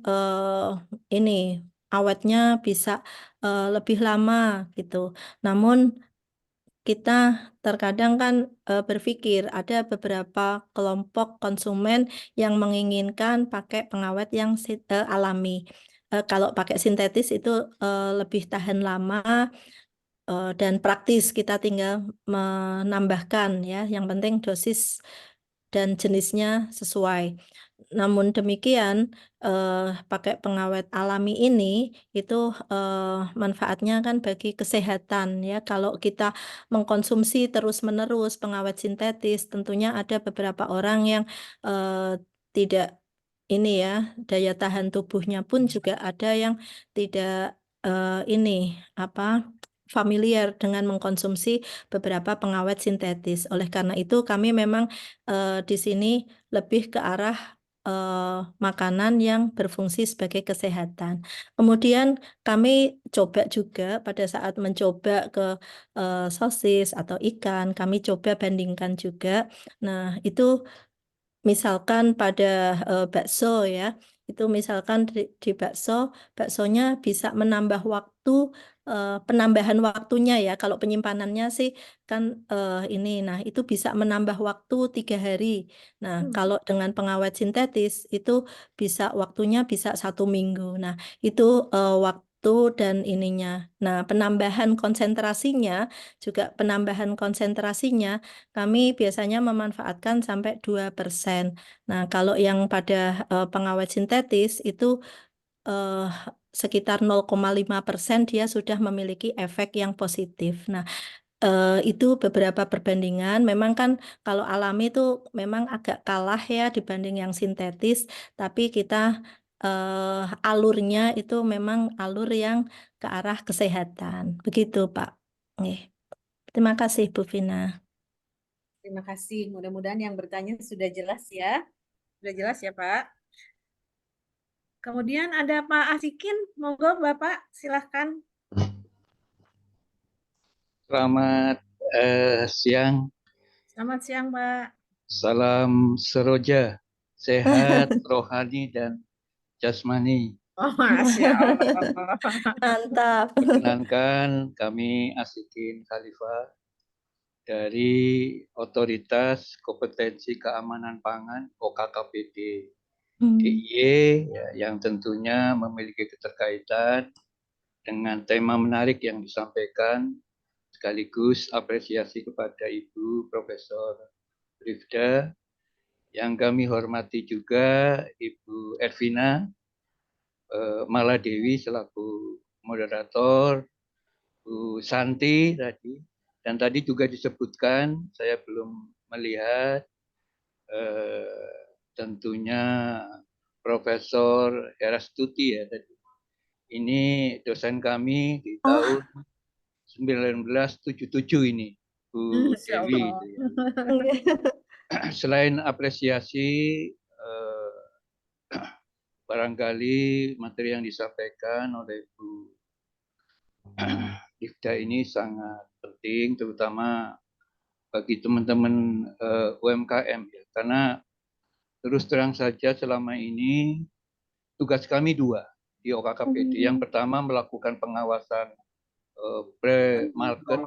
ini awetnya bisa lebih lama gitu. Namun kita terkadang kan berpikir ada beberapa kelompok konsumen yang menginginkan pakai pengawet yang alami. Kalau pakai sintetis itu lebih tahan lama dan praktis, kita tinggal menambahkan, ya. Yang penting dosis dan jenisnya sesuai. Namun demikian, pakai pengawet alami ini itu manfaatnya kan bagi kesehatan, ya. Kalau kita mengkonsumsi terus-menerus pengawet sintetis, tentunya ada beberapa orang yang tidak ini, ya, daya tahan tubuhnya pun juga ada yang tidak ini apa familiar dengan mengkonsumsi beberapa pengawet sintetis. Oleh karena itu kami memang di sini lebih ke arah makanan yang berfungsi sebagai kesehatan. Kemudian kami coba juga pada saat mencoba ke sosis atau ikan, kami coba bandingkan juga. Nah, itu misalkan pada bakso, ya, itu misalkan di baksonya bisa menambah waktu, penambahan waktunya, ya. Kalau penyimpanannya sih kan ini, nah itu bisa menambah waktu 3 hari. Nah, kalau dengan pengawet sintetis itu bisa waktunya bisa 1 minggu. Nah, itu waktu dan ininya. Nah, penambahan konsentrasinya kami biasanya memanfaatkan sampai 2%. Nah, kalau yang pada pengawet sintetis itu sekitar 0,5% dia sudah memiliki efek yang positif. Nah, Itu beberapa perbandingan. Memang kan kalau alami itu memang agak kalah ya dibanding yang sintetis, tapi kita alurnya itu memang alur yang ke arah kesehatan. Begitu, Pak. Nggih. Terima kasih, Bu Vina. Terima kasih. Mudah-mudahan yang bertanya sudah jelas ya. Sudah jelas ya, Pak. Kemudian ada Pak Asikin. Monggo, Bapak. Silahkan. Selamat siang. Selamat siang, Pak. Salam seroja, sehat, rohani, dan jasmani. Oh, Masya Allah. Mantap. Perkenankan kami Asikin Khalifah dari Otoritas Kompetensi Keamanan Pangan OKKPD DIY yang tentunya memiliki keterkaitan dengan tema menarik yang disampaikan, sekaligus apresiasi kepada Ibu Profesor Rifda, yang kami hormati juga Ibu Ervina Maladewi selaku moderator, Bu Santi tadi, dan tadi juga disebutkan, saya belum melihat, tentunya Profesor Herastuti ya tadi. Ini dosen kami di tahun 1977 ini, Bu Dewi. Selain apresiasi, barangkali materi yang disampaikan oleh Bu Rifda ini sangat penting, terutama bagi teman-teman UMKM ya, karena terus terang saja selama ini tugas kami dua di OKKPD. Yang pertama melakukan pengawasan pre-market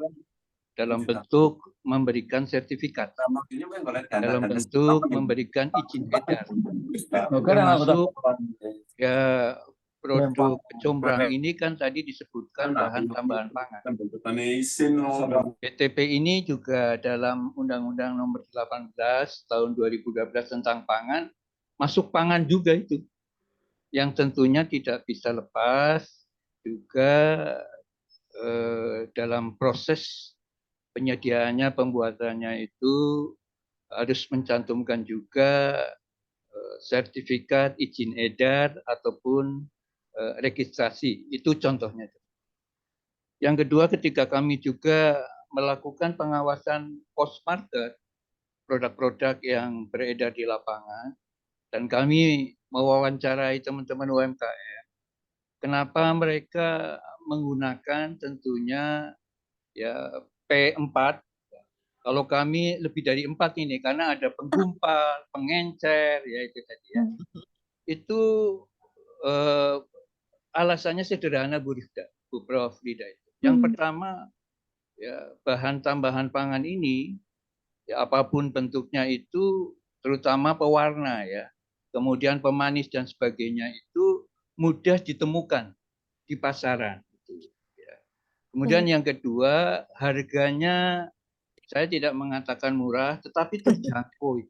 dalam bentuk memberikan sertifikat, dalam bentuk memberikan izin edar, termasuk ya produk kecombrang ini kan tadi disebutkan bahan tambahan pangan. BTP ini juga dalam Undang-Undang Nomor 18 tahun 2012 tentang pangan, masuk pangan juga itu, yang tentunya tidak bisa lepas juga dalam proses penyediaannya, pembuatannya itu harus mencantumkan juga sertifikat izin edar ataupun registrasi. Itu contohnya. Yang kedua, ketika kami juga melakukan pengawasan post market produk-produk yang beredar di lapangan, dan kami mewawancarai teman-teman UMKM, kenapa mereka menggunakan tentunya ya P4. Kalau kami lebih dari 4 ini, karena ada penggumpal, pengencer, ya itu tadi ya. Itu alasannya sederhana, Bu Rifda, Bu Prof. Rida itu. Yang pertama, ya bahan tambahan pangan ini, ya apapun bentuknya itu, terutama pewarna ya, kemudian pemanis dan sebagainya itu mudah ditemukan di pasaran. Kemudian yang kedua, harganya saya tidak mengatakan murah, tetapi terjangkau.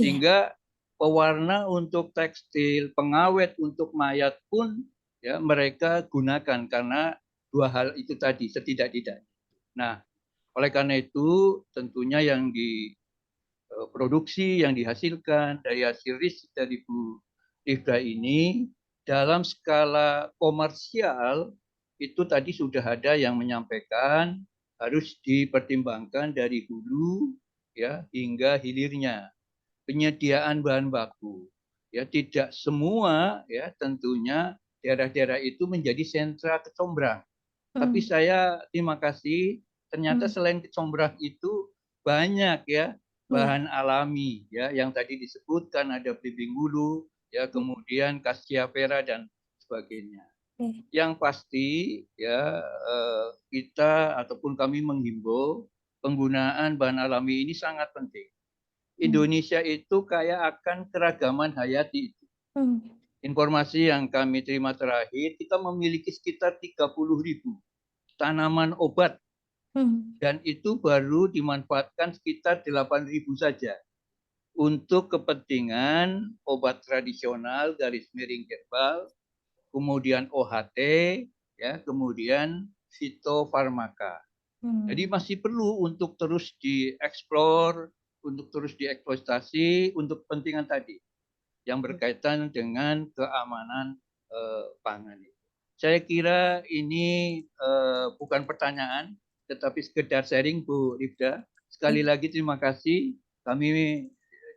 Sehingga pewarna untuk tekstil, pengawet untuk mayat pun ya mereka gunakan karena dua hal itu tadi setidak-tidaknya. Nah, oleh karena itu tentunya yang diproduksi, yang dihasilkan dari hasil riset dari Bu Rifda ini dalam skala komersial itu tadi sudah ada yang menyampaikan harus dipertimbangkan dari hulu ya hingga hilirnya. Penyediaan bahan baku ya, tidak semua ya tentunya daerah-daerah itu menjadi sentra kecombrang. Tapi saya terima kasih, ternyata selain kecombrang itu banyak ya bahan alami ya yang tadi disebutkan, ada belimbing hulu ya, kemudian cassia vera dan sebagainya. Yang pasti ya kita ataupun kami menghimbau penggunaan bahan alami ini sangat penting. Indonesia itu kaya akan keragaman hayati. Informasi yang kami terima terakhir, kita memiliki sekitar 30.000 tanaman obat, dan itu baru dimanfaatkan sekitar 8.000 saja untuk kepentingan obat tradisional garis miring herbal, kemudian OHT, ya, kemudian fitofarmaka. Jadi masih perlu untuk terus dieksplor, untuk terus dieksploitasi untuk kepentingan tadi yang berkaitan dengan keamanan pangan. Saya kira ini bukan pertanyaan, tetapi sekedar sharing, Bu Rifda. Sekali lagi terima kasih. Kami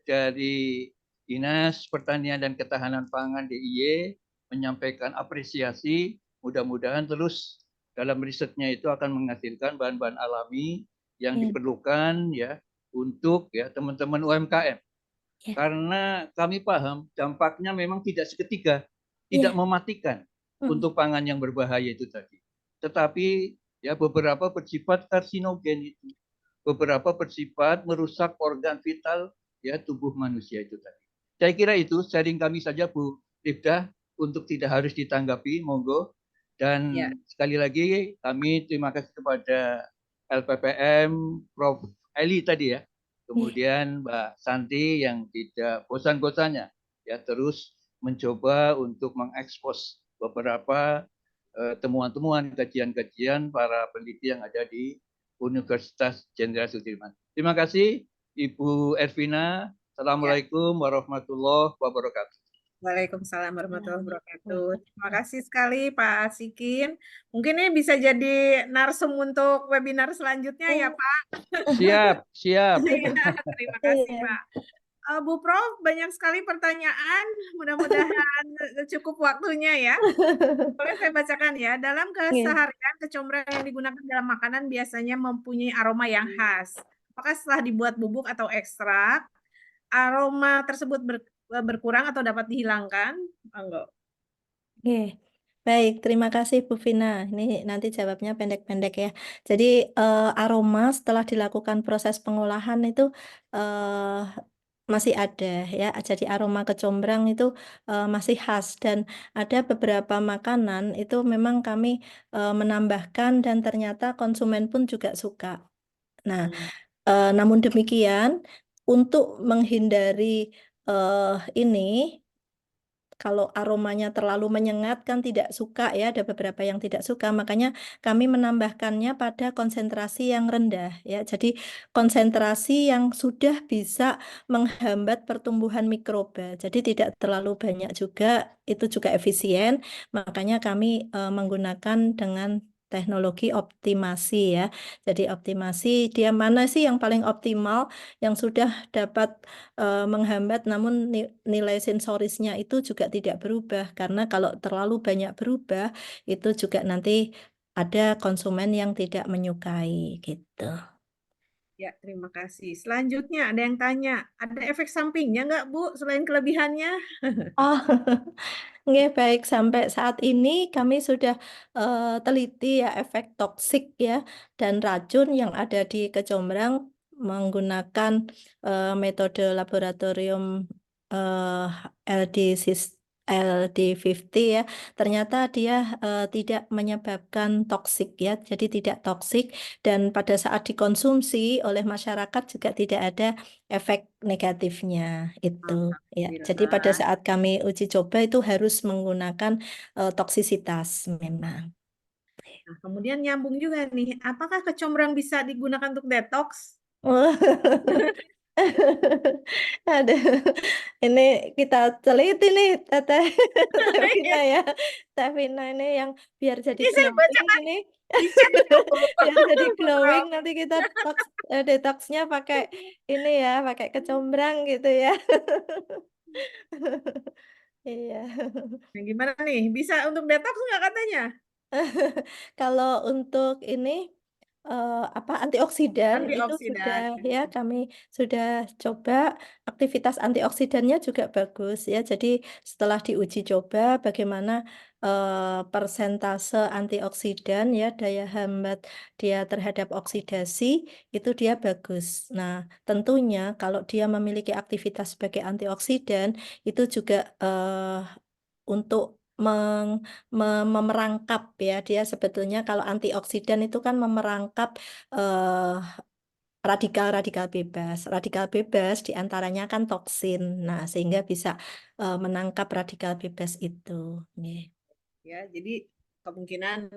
dari Dinas Pertanian dan Ketahanan Pangan DIY menyampaikan apresiasi. Mudah-mudahan terus dalam risetnya itu akan menghasilkan bahan-bahan alami yang diperlukan ya untuk ya teman-teman UMKM. Karena kami paham dampaknya memang tidak seketika, tidak mematikan untuk pangan yang berbahaya itu tadi. Tetapi ya beberapa bersifat karsinogen itu, beberapa bersifat merusak organ vital ya tubuh manusia itu tadi. Saya kira itu sharing kami saja Bu Rifda, untuk tidak harus ditanggapi, monggo. Dan sekali lagi kami terima kasih kepada LPPM Prof. Eli tadi ya. Kemudian Mbak Santi yang tidak bosan-bosannya ya terus mencoba untuk mengekspos beberapa temuan-temuan, kajian-kajian para peneliti yang ada di Universitas Jenderal Sudirman. Terima kasih Ibu Ervina. Assalamualaikum warahmatullahi wabarakatuh. Waalaikumsalam warahmatullahi wabarakatuh. Terima kasih sekali Pak Sikin. Mungkin ini bisa jadi narsum untuk webinar selanjutnya ya Pak. Siap. Ya, terima kasih Pak. Bu Prof, banyak sekali pertanyaan. Mudah-mudahan cukup waktunya ya. Boleh saya bacakan ya. Dalam keseharian, kecombrang yang digunakan dalam makanan biasanya mempunyai aroma yang khas. Apakah setelah dibuat bubuk atau ekstrak, aroma tersebut berkurang atau dapat dihilangkan? Enggak. Oke, baik. Terima kasih Bu Vina. Ini nanti jawabnya pendek-pendek ya. Jadi aroma setelah dilakukan proses pengolahan itu masih ada ya. Jadi aroma kecombrang itu masih khas dan ada beberapa makanan itu memang kami menambahkan dan ternyata konsumen pun juga suka. Nah, namun demikian untuk menghindari ini, kalau aromanya terlalu menyengat kan tidak suka ya, ada beberapa yang tidak suka, makanya kami menambahkannya pada konsentrasi yang rendah ya. Jadi konsentrasi yang sudah bisa menghambat pertumbuhan mikroba. Jadi tidak terlalu banyak juga, itu juga efisien. Makanya kami menggunakan dengan teknologi optimasi ya. Jadi optimasi dia mana sih yang paling optimal, yang sudah dapat menghambat namun nilai sensorisnya itu juga tidak berubah, karena kalau terlalu banyak berubah itu juga nanti ada konsumen yang tidak menyukai gitu. Ya, terima kasih. Selanjutnya ada yang tanya, ada efek sampingnya nggak Bu selain kelebihannya? Oh, nggih, baik. Sampai saat ini kami sudah teliti ya efek toksik ya dan racun yang ada di kecombrang menggunakan metode laboratorium LD50 ya. Ternyata dia tidak menyebabkan toksik ya, jadi tidak toksik, dan pada saat dikonsumsi oleh masyarakat juga tidak ada efek negatifnya itu ya. Jadi pada saat kami uji coba itu harus menggunakan toksisitas memang. Nah, kemudian nyambung juga nih, apakah kecombrang bisa digunakan untuk detox? Aduh, ini kita teliti nih Teteh Vina ya. Teh Vina ini yang biar jadi Ini saya glowing bacakan ini. di chat itu. Biar jadi glowing nanti kita detoxnya pakai ini ya, pakai kecombrang gitu ya. Iya. Nah, gimana nih? Bisa untuk detox nggak katanya? Kalau untuk ini antioksidan itu Antioksidan. sudah ya, kami sudah coba, aktivitas antioksidannya juga bagus ya. Jadi setelah diuji coba bagaimana persentase antioksidan ya, daya hambat dia terhadap oksidasi itu dia bagus. Nah, tentunya kalau dia memiliki aktivitas sebagai antioksidan itu juga untuk memerangkap ya, dia sebetulnya kalau antioksidan itu kan memerangkap eh, radikal-radikal bebas. Radikal bebas diantaranya kan toksin. Nah, sehingga bisa menangkap radikal bebas itu. Nggih. Ya, jadi kemungkinan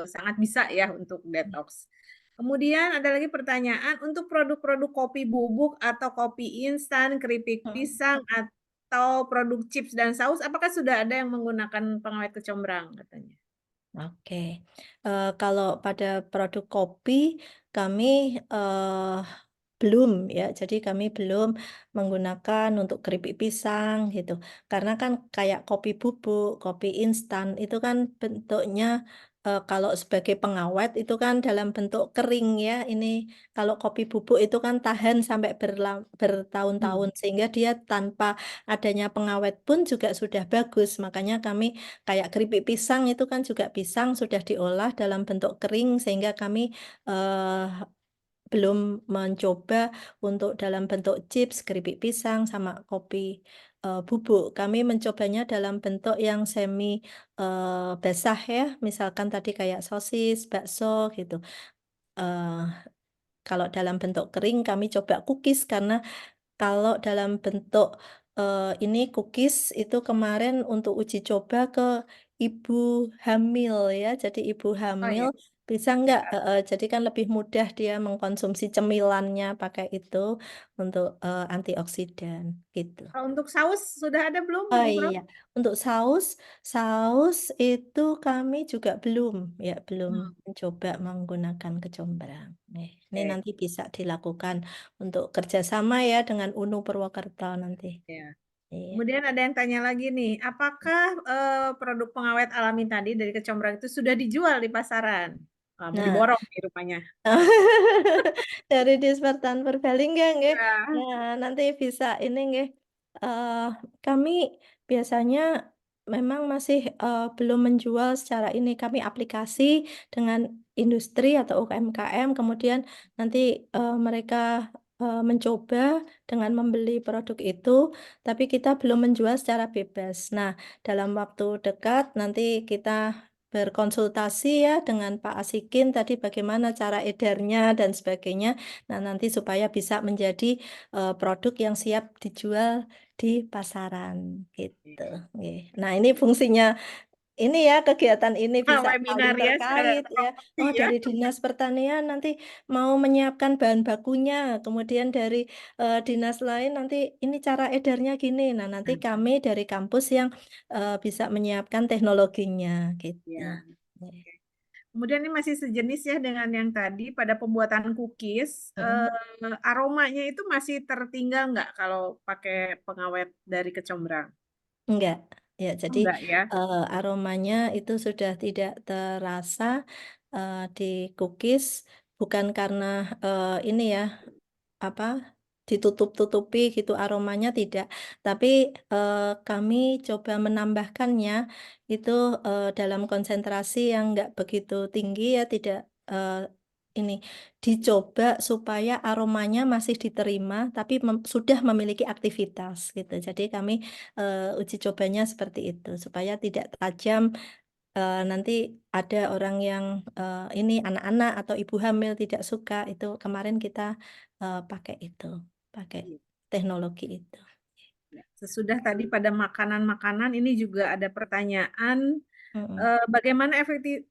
sangat bisa ya untuk detox. Kemudian ada lagi pertanyaan, untuk produk-produk kopi bubuk atau kopi instan, keripik pisang, atau produk chips dan saus, apakah sudah ada yang menggunakan pengawet kecombrang katanya? Oke, kalau pada produk kopi kami belum ya, jadi kami belum menggunakan untuk keripik pisang gitu. Karena kan kayak kopi bubuk, kopi instan itu kan bentuknya kalau sebagai pengawet itu kan dalam bentuk kering ya. Ini kalau kopi bubuk itu kan tahan sampai bertahun-tahun sehingga dia tanpa adanya pengawet pun juga sudah bagus. Makanya kami kayak keripik pisang itu kan juga pisang sudah diolah dalam bentuk kering sehingga kami belum mencoba untuk dalam bentuk chips, keripik pisang, sama kopi bubuk. Kami mencobanya dalam bentuk yang semi basah ya, misalkan tadi kayak sosis, bakso gitu. Eh, Kalau dalam bentuk kering kami coba cookies karena kalau dalam bentuk ini cookies itu kemarin untuk uji coba ke ibu hamil ya. Jadi ibu Oh ya, hamil bisa nggak? Jadi kan lebih mudah dia mengkonsumsi cemilannya pakai itu untuk antioksidan gitu. kalau untuk saus sudah ada belum, Oh Bu Prof? iya, untuk saus itu kami juga belum ya, belum mencoba menggunakan kecombrang. Ini Oke. nanti bisa dilakukan untuk kerjasama ya dengan UNU Purwokerto nanti. Ya. Iya. Kemudian ada yang tanya lagi nih, apakah produk pengawet alami tadi dari kecombrang itu sudah dijual di pasaran? Mau Nah, diborong nih rupanya. dari Dispertan Purbalingga nggih. Ya. Nah, nanti bisa ini nggih. Kami biasanya memang masih belum menjual secara ini. Kami aplikasi dengan industri atau UMKM, kemudian nanti mereka mencoba dengan membeli produk itu, tapi kita belum menjual secara bebas. Nah, dalam waktu dekat nanti kita berkonsultasi ya dengan Pak Asikin tadi bagaimana cara edarnya dan sebagainya. Nah, nanti supaya bisa menjadi produk yang siap dijual di pasaran gitu. Nggih. Nah, ini fungsinya ini ya kegiatan ini bisa Webinar saling ya, secara terkait ya. promosi Oh, ya. dari Dinas Pertanian nanti mau menyiapkan bahan bakunya, kemudian dari dinas lain nanti ini cara edarnya gini. Nah, nanti kami dari kampus yang bisa menyiapkan teknologinya gitu. Ya. Nggih. Kemudian ini masih sejenis ya dengan yang tadi pada pembuatan cookies, aromanya itu masih tertinggal nggak kalau pakai pengawet dari kecombrang? Enggak, ya Oh, jadi enggak ya? aromanya itu sudah tidak terasa di cookies bukan karena ini ya apa ditutup-tutupi gitu aromanya tidak, tapi kami coba menambahkannya itu dalam konsentrasi yang enggak begitu tinggi ya tidak ini dicoba supaya aromanya masih diterima tapi sudah memiliki aktivitas gitu. Jadi kami uji cobanya seperti itu supaya tidak tajam. Nanti ada orang yang ini anak-anak atau ibu hamil tidak suka itu kemarin kita pakai itu, pakai teknologi itu. Ya, sesudah tadi pada makanan-makanan ini juga ada pertanyaan bagaimana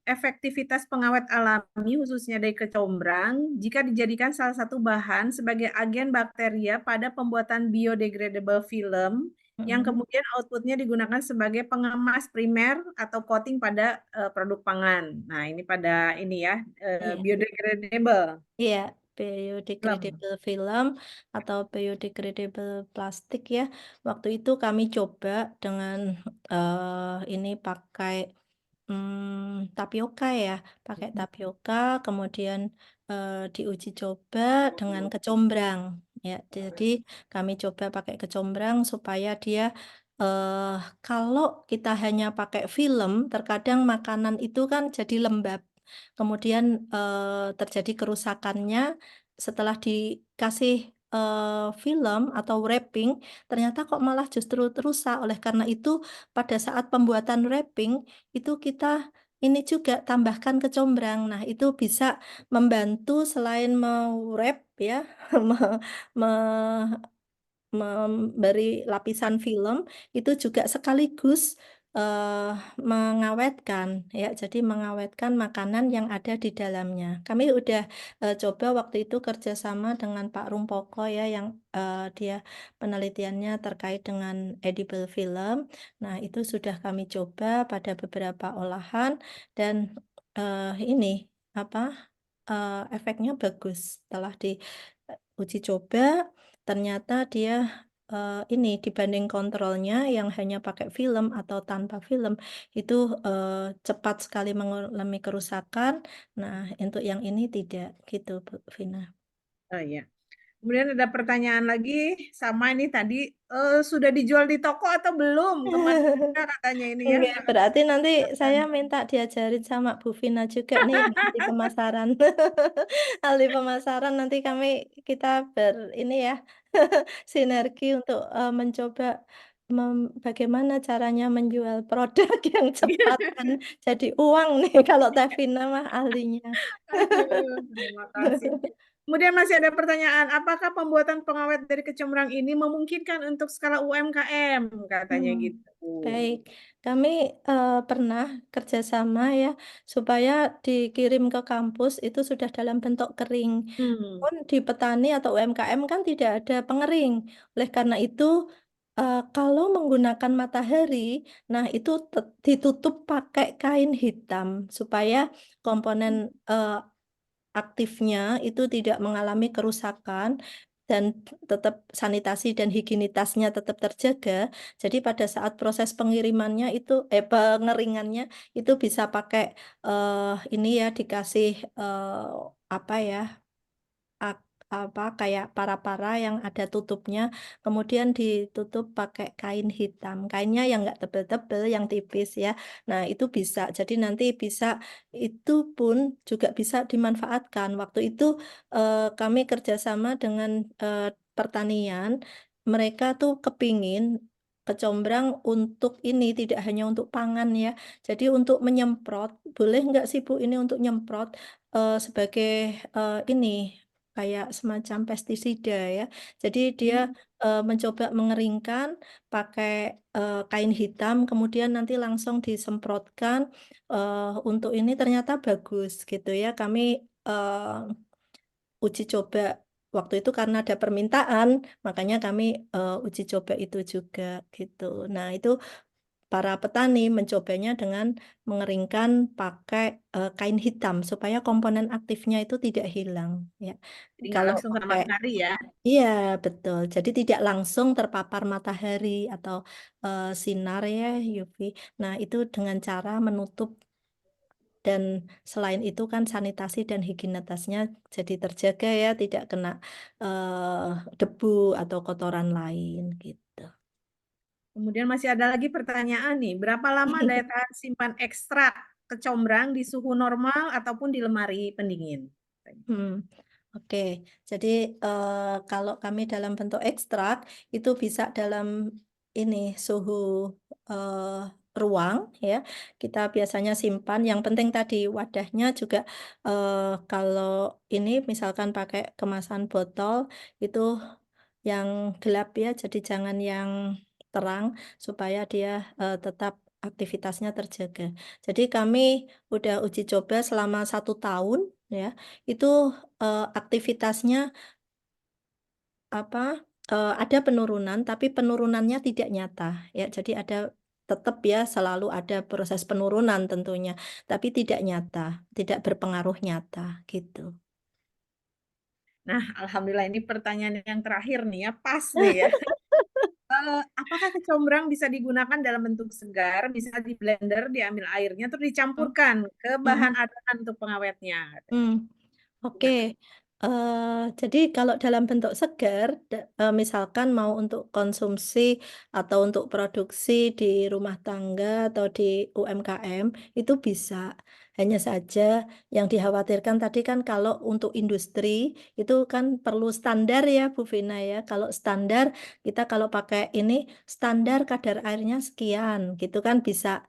efektivitas pengawet alami khususnya dari kecombrang jika dijadikan salah satu bahan sebagai agen bakteria pada pembuatan biodegradable film yang kemudian outputnya digunakan sebagai pengemas primer atau coating pada produk pangan. Nah, ini pada ini ya Iya. biodegradable Iya, film. biodegradable film atau biodegradable plastik ya. Waktu itu kami coba dengan ini pakai tapioka ya, pakai tapioka, kemudian diuji coba dengan kecombrang. Ya, jadi kami coba pakai kecombrang supaya dia kalau kita hanya pakai film, terkadang makanan itu kan jadi lembab. Kemudian terjadi kerusakannya setelah dikasih film atau wrapping, ternyata kok malah justru rusak. Oleh karena itu, pada saat pembuatan wrapping itu kita ini juga tambahkan kecombrang. Nah, itu bisa membantu selain me-wrap ya, me- me- memberi lapisan film, itu juga sekaligus mengawetkan ya, jadi mengawetkan makanan yang ada di dalamnya. Kami udah coba waktu itu kerjasama dengan Pak Rumpoko ya, yang dia penelitiannya terkait dengan edible film. Nah, itu sudah kami coba pada beberapa olahan dan ini apa efeknya bagus. Setelah diuji coba, ternyata dia ini dibanding kontrolnya yang hanya pakai film atau tanpa film itu cepat sekali mengalami kerusakan. Nah, untuk yang ini tidak gitu, Bu Vina. Oh iya. Kemudian ada pertanyaan lagi sama ini tadi, sudah dijual di toko atau belum? Kemana katanya ini ya? Oke, berarti nanti saya minta diajarin sama Bu Vina juga nih yang ahli pemasaran. Ahli pemasaran nanti kita ini ya sinergi untuk mencoba bagaimana caranya menjual produk yang cepat dan jadi uang nih kalau Teh Vina mah ahlinya. Aduh, terima kasih. Kemudian masih ada pertanyaan, apakah pembuatan pengawet dari kecombrang ini memungkinkan untuk skala UMKM? Katanya gitu. Baik, kami pernah kerjasama ya supaya dikirim ke kampus itu sudah dalam bentuk kering. Pun di petani atau UMKM kan tidak ada pengering. Oleh karena itu, kalau menggunakan matahari, nah itu ditutup pakai kain hitam supaya komponen aktifnya itu tidak mengalami kerusakan dan tetap sanitasi dan higienitasnya tetap terjaga. Jadi pada saat proses pengirimannya pengeringannya itu bisa pakai ini ya dikasih apa ya kayak para-para yang ada tutupnya, kemudian ditutup pakai kain hitam. Kainnya yang nggak tebel-tebel, yang tipis ya. Nah, itu bisa. Jadi nanti itu pun juga bisa dimanfaatkan. Waktu itu kami kerjasama dengan pertanian, mereka tuh kepingin kecombrang untuk ini, tidak hanya untuk pangan ya. Jadi untuk menyemprot, boleh nggak sih Bu ini untuk nyemprot sebagai ini kayak semacam pestisida ya. Jadi dia mencoba mengeringkan pakai kain hitam, kemudian nanti langsung disemprotkan untuk ini ternyata bagus gitu ya. Kami uji coba waktu itu karena ada permintaan, makanya kami uji coba itu juga gitu. Nah, itu para petani mencobanya dengan mengeringkan pakai kain hitam supaya komponen aktifnya itu tidak hilang ya. Jadi nggak Kalau langsung kena pakai matahari ya? iya betul. Jadi tidak langsung terpapar matahari atau sinar ya UV. Nah, itu dengan cara menutup dan selain itu kan sanitasi dan higienitasnya jadi terjaga ya, tidak kena debu atau kotoran lain gitu. Kemudian masih ada lagi pertanyaan nih, berapa lama daya tahan simpan ekstrak kecombrang di suhu normal ataupun di lemari pendingin? Oke, jadi kalau kami dalam bentuk ekstrak itu bisa dalam ini suhu ruang ya. Kita biasanya simpan. Yang penting tadi wadahnya juga kalau ini misalkan pakai kemasan botol itu yang gelap ya. Jadi jangan yang terang supaya dia tetap aktivitasnya terjaga. Jadi kami udah uji coba selama 1 tahun ya. Itu aktivitasnya ada penurunan, tapi penurunannya tidak nyata ya. Jadi tetap ya selalu ada proses penurunan tentunya, tapi tidak nyata, tidak berpengaruh nyata gitu. Nah, alhamdulillah ini pertanyaan yang terakhir nih ya, pas nih ya. Apakah kecombrang bisa digunakan dalam bentuk segar, bisa di blender, diambil airnya, terus dicampurkan ke bahan adonan untuk pengawetnya? Oke, jadi kalau dalam bentuk segar, misalkan mau untuk konsumsi atau untuk produksi di rumah tangga atau di UMKM, itu bisa. Hanya saja yang dikhawatirkan tadi kan kalau untuk industri, itu kan perlu standar ya Bu Vina ya. Kalau standar, kita kalau pakai ini, standar kadar airnya sekian, gitu kan bisa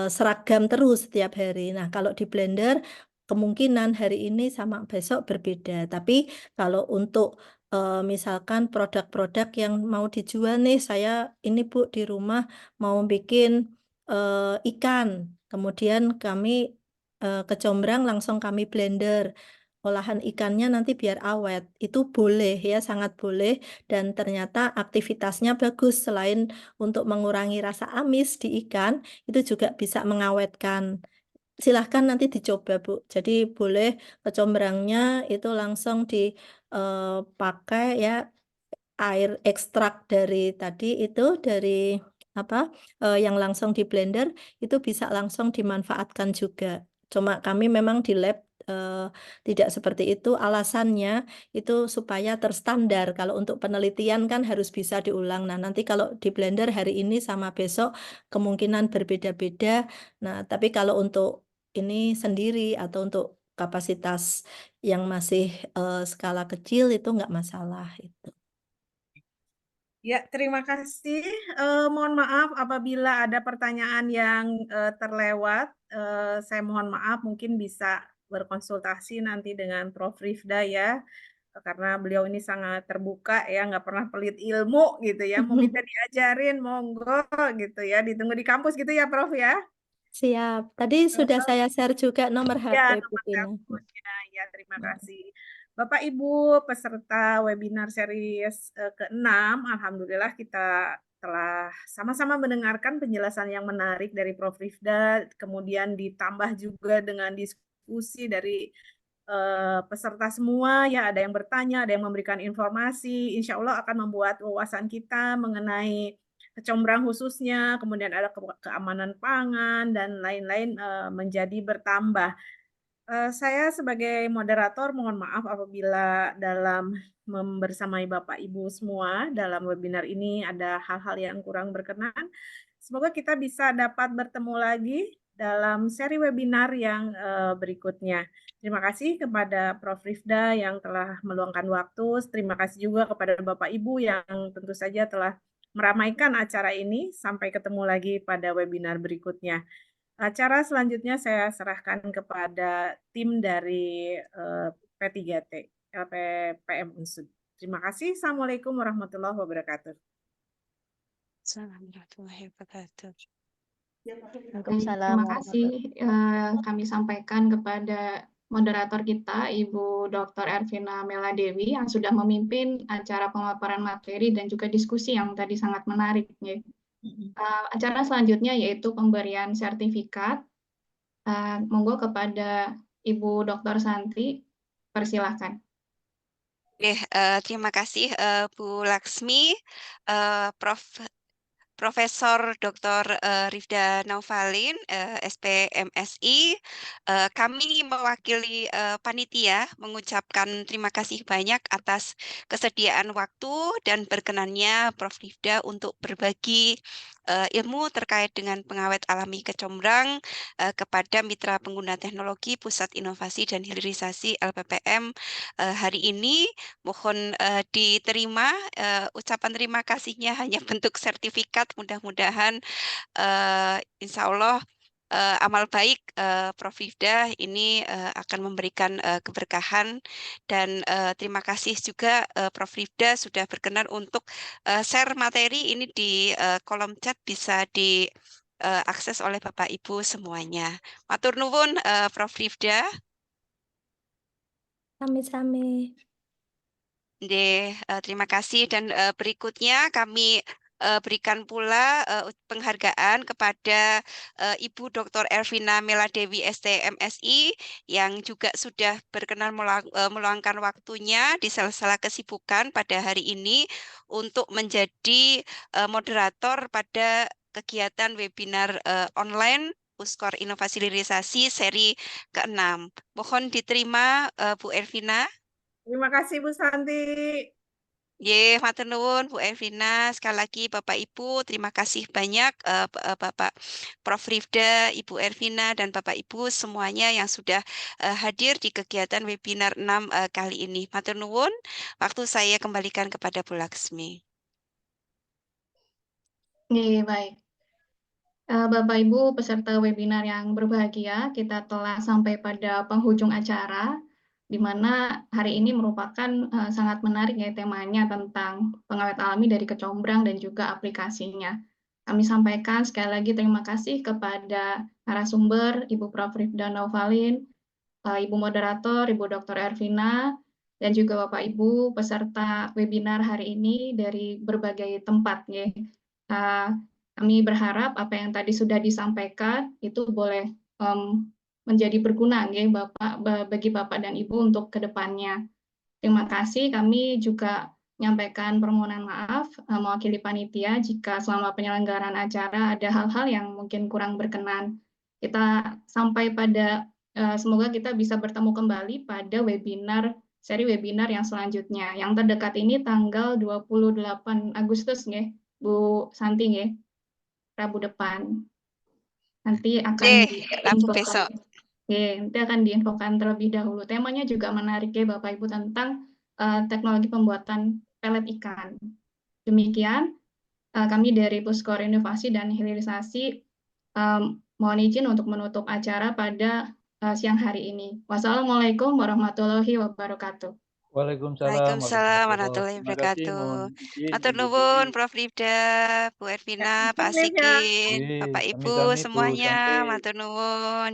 seragam terus setiap hari. Nah, kalau di blender, kemungkinan hari ini sama besok berbeda, tapi kalau untuk, misalkan produk-produk yang mau dijual nih, saya ini Bu di rumah mau bikin, ikan, kemudian kami kecombrang langsung kami blender. Olahan ikannya nanti biar awet. Itu boleh ya, sangat boleh dan ternyata aktivitasnya bagus. Selain untuk mengurangi rasa amis di ikan, itu juga bisa mengawetkan. Silahkan nanti dicoba, Bu. Jadi boleh kecombrangnya itu langsung dipakai ya air ekstrak dari tadi itu dari apa yang langsung di blender itu bisa langsung dimanfaatkan juga. Cuma kami memang di lab tidak seperti itu. Alasannya itu supaya terstandar. Kalau untuk penelitian kan harus bisa diulang. Nah, nanti kalau di blender hari ini sama besok kemungkinan berbeda-beda. Nah, tapi kalau untuk ini sendiri atau untuk kapasitas yang masih skala kecil itu nggak masalah itu. Ya, terima kasih. Mohon maaf apabila ada pertanyaan yang terlewat. Saya mohon maaf, mungkin bisa berkonsultasi nanti dengan Prof. Rifda ya, karena beliau ini sangat terbuka ya, nggak pernah pelit ilmu gitu ya. Mau minta diajarin, monggo gitu ya. Ditunggu di kampus gitu ya, Prof ya. Siap. Tadi sudah saya share juga nomor Ya, HP Bu nomor Tina. teleponnya. Ya, terima kasih. Bapak Ibu peserta webinar series ke-6, alhamdulillah kita telah sama-sama mendengarkan penjelasan yang menarik dari Prof. Rifda, kemudian ditambah juga dengan diskusi dari peserta semua, ya ada yang bertanya, ada yang memberikan informasi, insya Allah akan membuat wawasan kita mengenai kecombrang khususnya, kemudian ada keamanan pangan, dan lain-lain menjadi bertambah. Saya sebagai moderator mohon maaf apabila dalam membersamai Bapak Ibu semua dalam webinar ini ada hal-hal yang kurang berkenan. Semoga kita bisa dapat bertemu lagi dalam seri webinar yang berikutnya. Terima kasih kepada Prof. Rifda yang telah meluangkan waktu. Terima kasih juga kepada Bapak Ibu yang tentu saja telah meramaikan acara ini. Sampai ketemu lagi pada webinar berikutnya. Acara selanjutnya saya serahkan kepada tim dari P3T, LPPM Unsud. Terima kasih. Assalamualaikum warahmatullahi wabarakatuh. Assalamualaikum warahmatullahi wabarakatuh. Terima kasih kami sampaikan kepada moderator kita, Ibu Dr. Ervina Meladewi, yang sudah memimpin acara pemaparan materi dan juga diskusi yang tadi sangat menarik. Acara selanjutnya yaitu pemberian sertifikat. Monggo kepada Ibu Dr. Santi, persilahkan. Terima kasih Bu Laksmi, Profesor Dr. Rifda Naufalin, SPMSI. Kami mewakili panitia mengucapkan terima kasih banyak atas kesediaan waktu dan berkenannya Prof. Rifda untuk berbagi ilmu terkait dengan pengawet alami kecombrang kepada mitra pengguna teknologi Pusat Inovasi dan Hilirisasi LPPM hari ini. Mohon diterima ucapan terima kasihnya hanya bentuk sertifikat. Mudah-mudahan insya Allah amal baik Prof. Rifda ini akan memberikan keberkahan dan terima kasih juga Prof. Rifda sudah berkenan untuk share materi ini di kolom chat, bisa diakses oleh Bapak Ibu semuanya. Matur nuwun Prof. Rifda. Sami-sami. Terima kasih dan berikutnya kami berikan pula penghargaan kepada Ibu Dr. Ervina Meladewi STMSI yang juga sudah berkenan meluangkan waktunya di sela-sela kesibukan pada hari ini untuk menjadi moderator pada kegiatan webinar online Puskor Inovasi Hilirisasi seri ke-6. Mohon diterima Bu Ervina. Terima kasih Bu Santi. Matur nuwun Bu Ervina. Sekali lagi Bapak Ibu, terima kasih banyak Bapak Prof. Rifda, Ibu Ervina, dan Bapak Ibu semuanya yang sudah hadir di kegiatan webinar 6 kali ini. Matur nuwun. Waktu saya kembalikan kepada Bu Laksmi. Baik. Bapak Ibu peserta webinar yang berbahagia, kita telah sampai pada penghujung acara, di mana hari ini merupakan sangat menarik ya temanya tentang pengawet alami dari kecombrang dan juga aplikasinya. kami sampaikan sekali lagi terima kasih kepada narasumber Ibu Prof. Rifda Novalin, Ibu Moderator, Ibu Dr. Ervina, dan juga Bapak Ibu peserta webinar hari ini dari berbagai tempat. Ya. Kami berharap apa yang tadi sudah disampaikan itu boleh menjadi berguna ya, bagi Bapak dan Ibu untuk ke depannya. Terima kasih, kami juga menyampaikan permohonan maaf mewakili panitia jika selama penyelenggaraan acara ada hal-hal yang mungkin kurang berkenan. Kita sampai pada semoga kita bisa bertemu kembali pada seri webinar yang selanjutnya. Yang terdekat ini tanggal 28 Agustus ya, Bu Santi ya, Rabu depan. Nanti akan Rabu besok. Nanti akan diinfokan terlebih dahulu. Temanya juga menarik ya Bapak Ibu tentang teknologi pembuatan pelet ikan. Demikian kami dari Puskor Inovasi dan Hilirisasi mohon izin untuk menutup acara pada siang hari ini. Wassalamualaikum warahmatullahi wabarakatuh. Waalaikumsalam Warahmatullahi Terima kasih, wabarakatuh. mohon izin Matur Ibu nuwun Vivi. Prof. Rifda, Bu Ervina, Pak Terima kasih ya. Asikin, Bapak Ibu Sami-sami Bu semuanya, Santi. matur nuwun.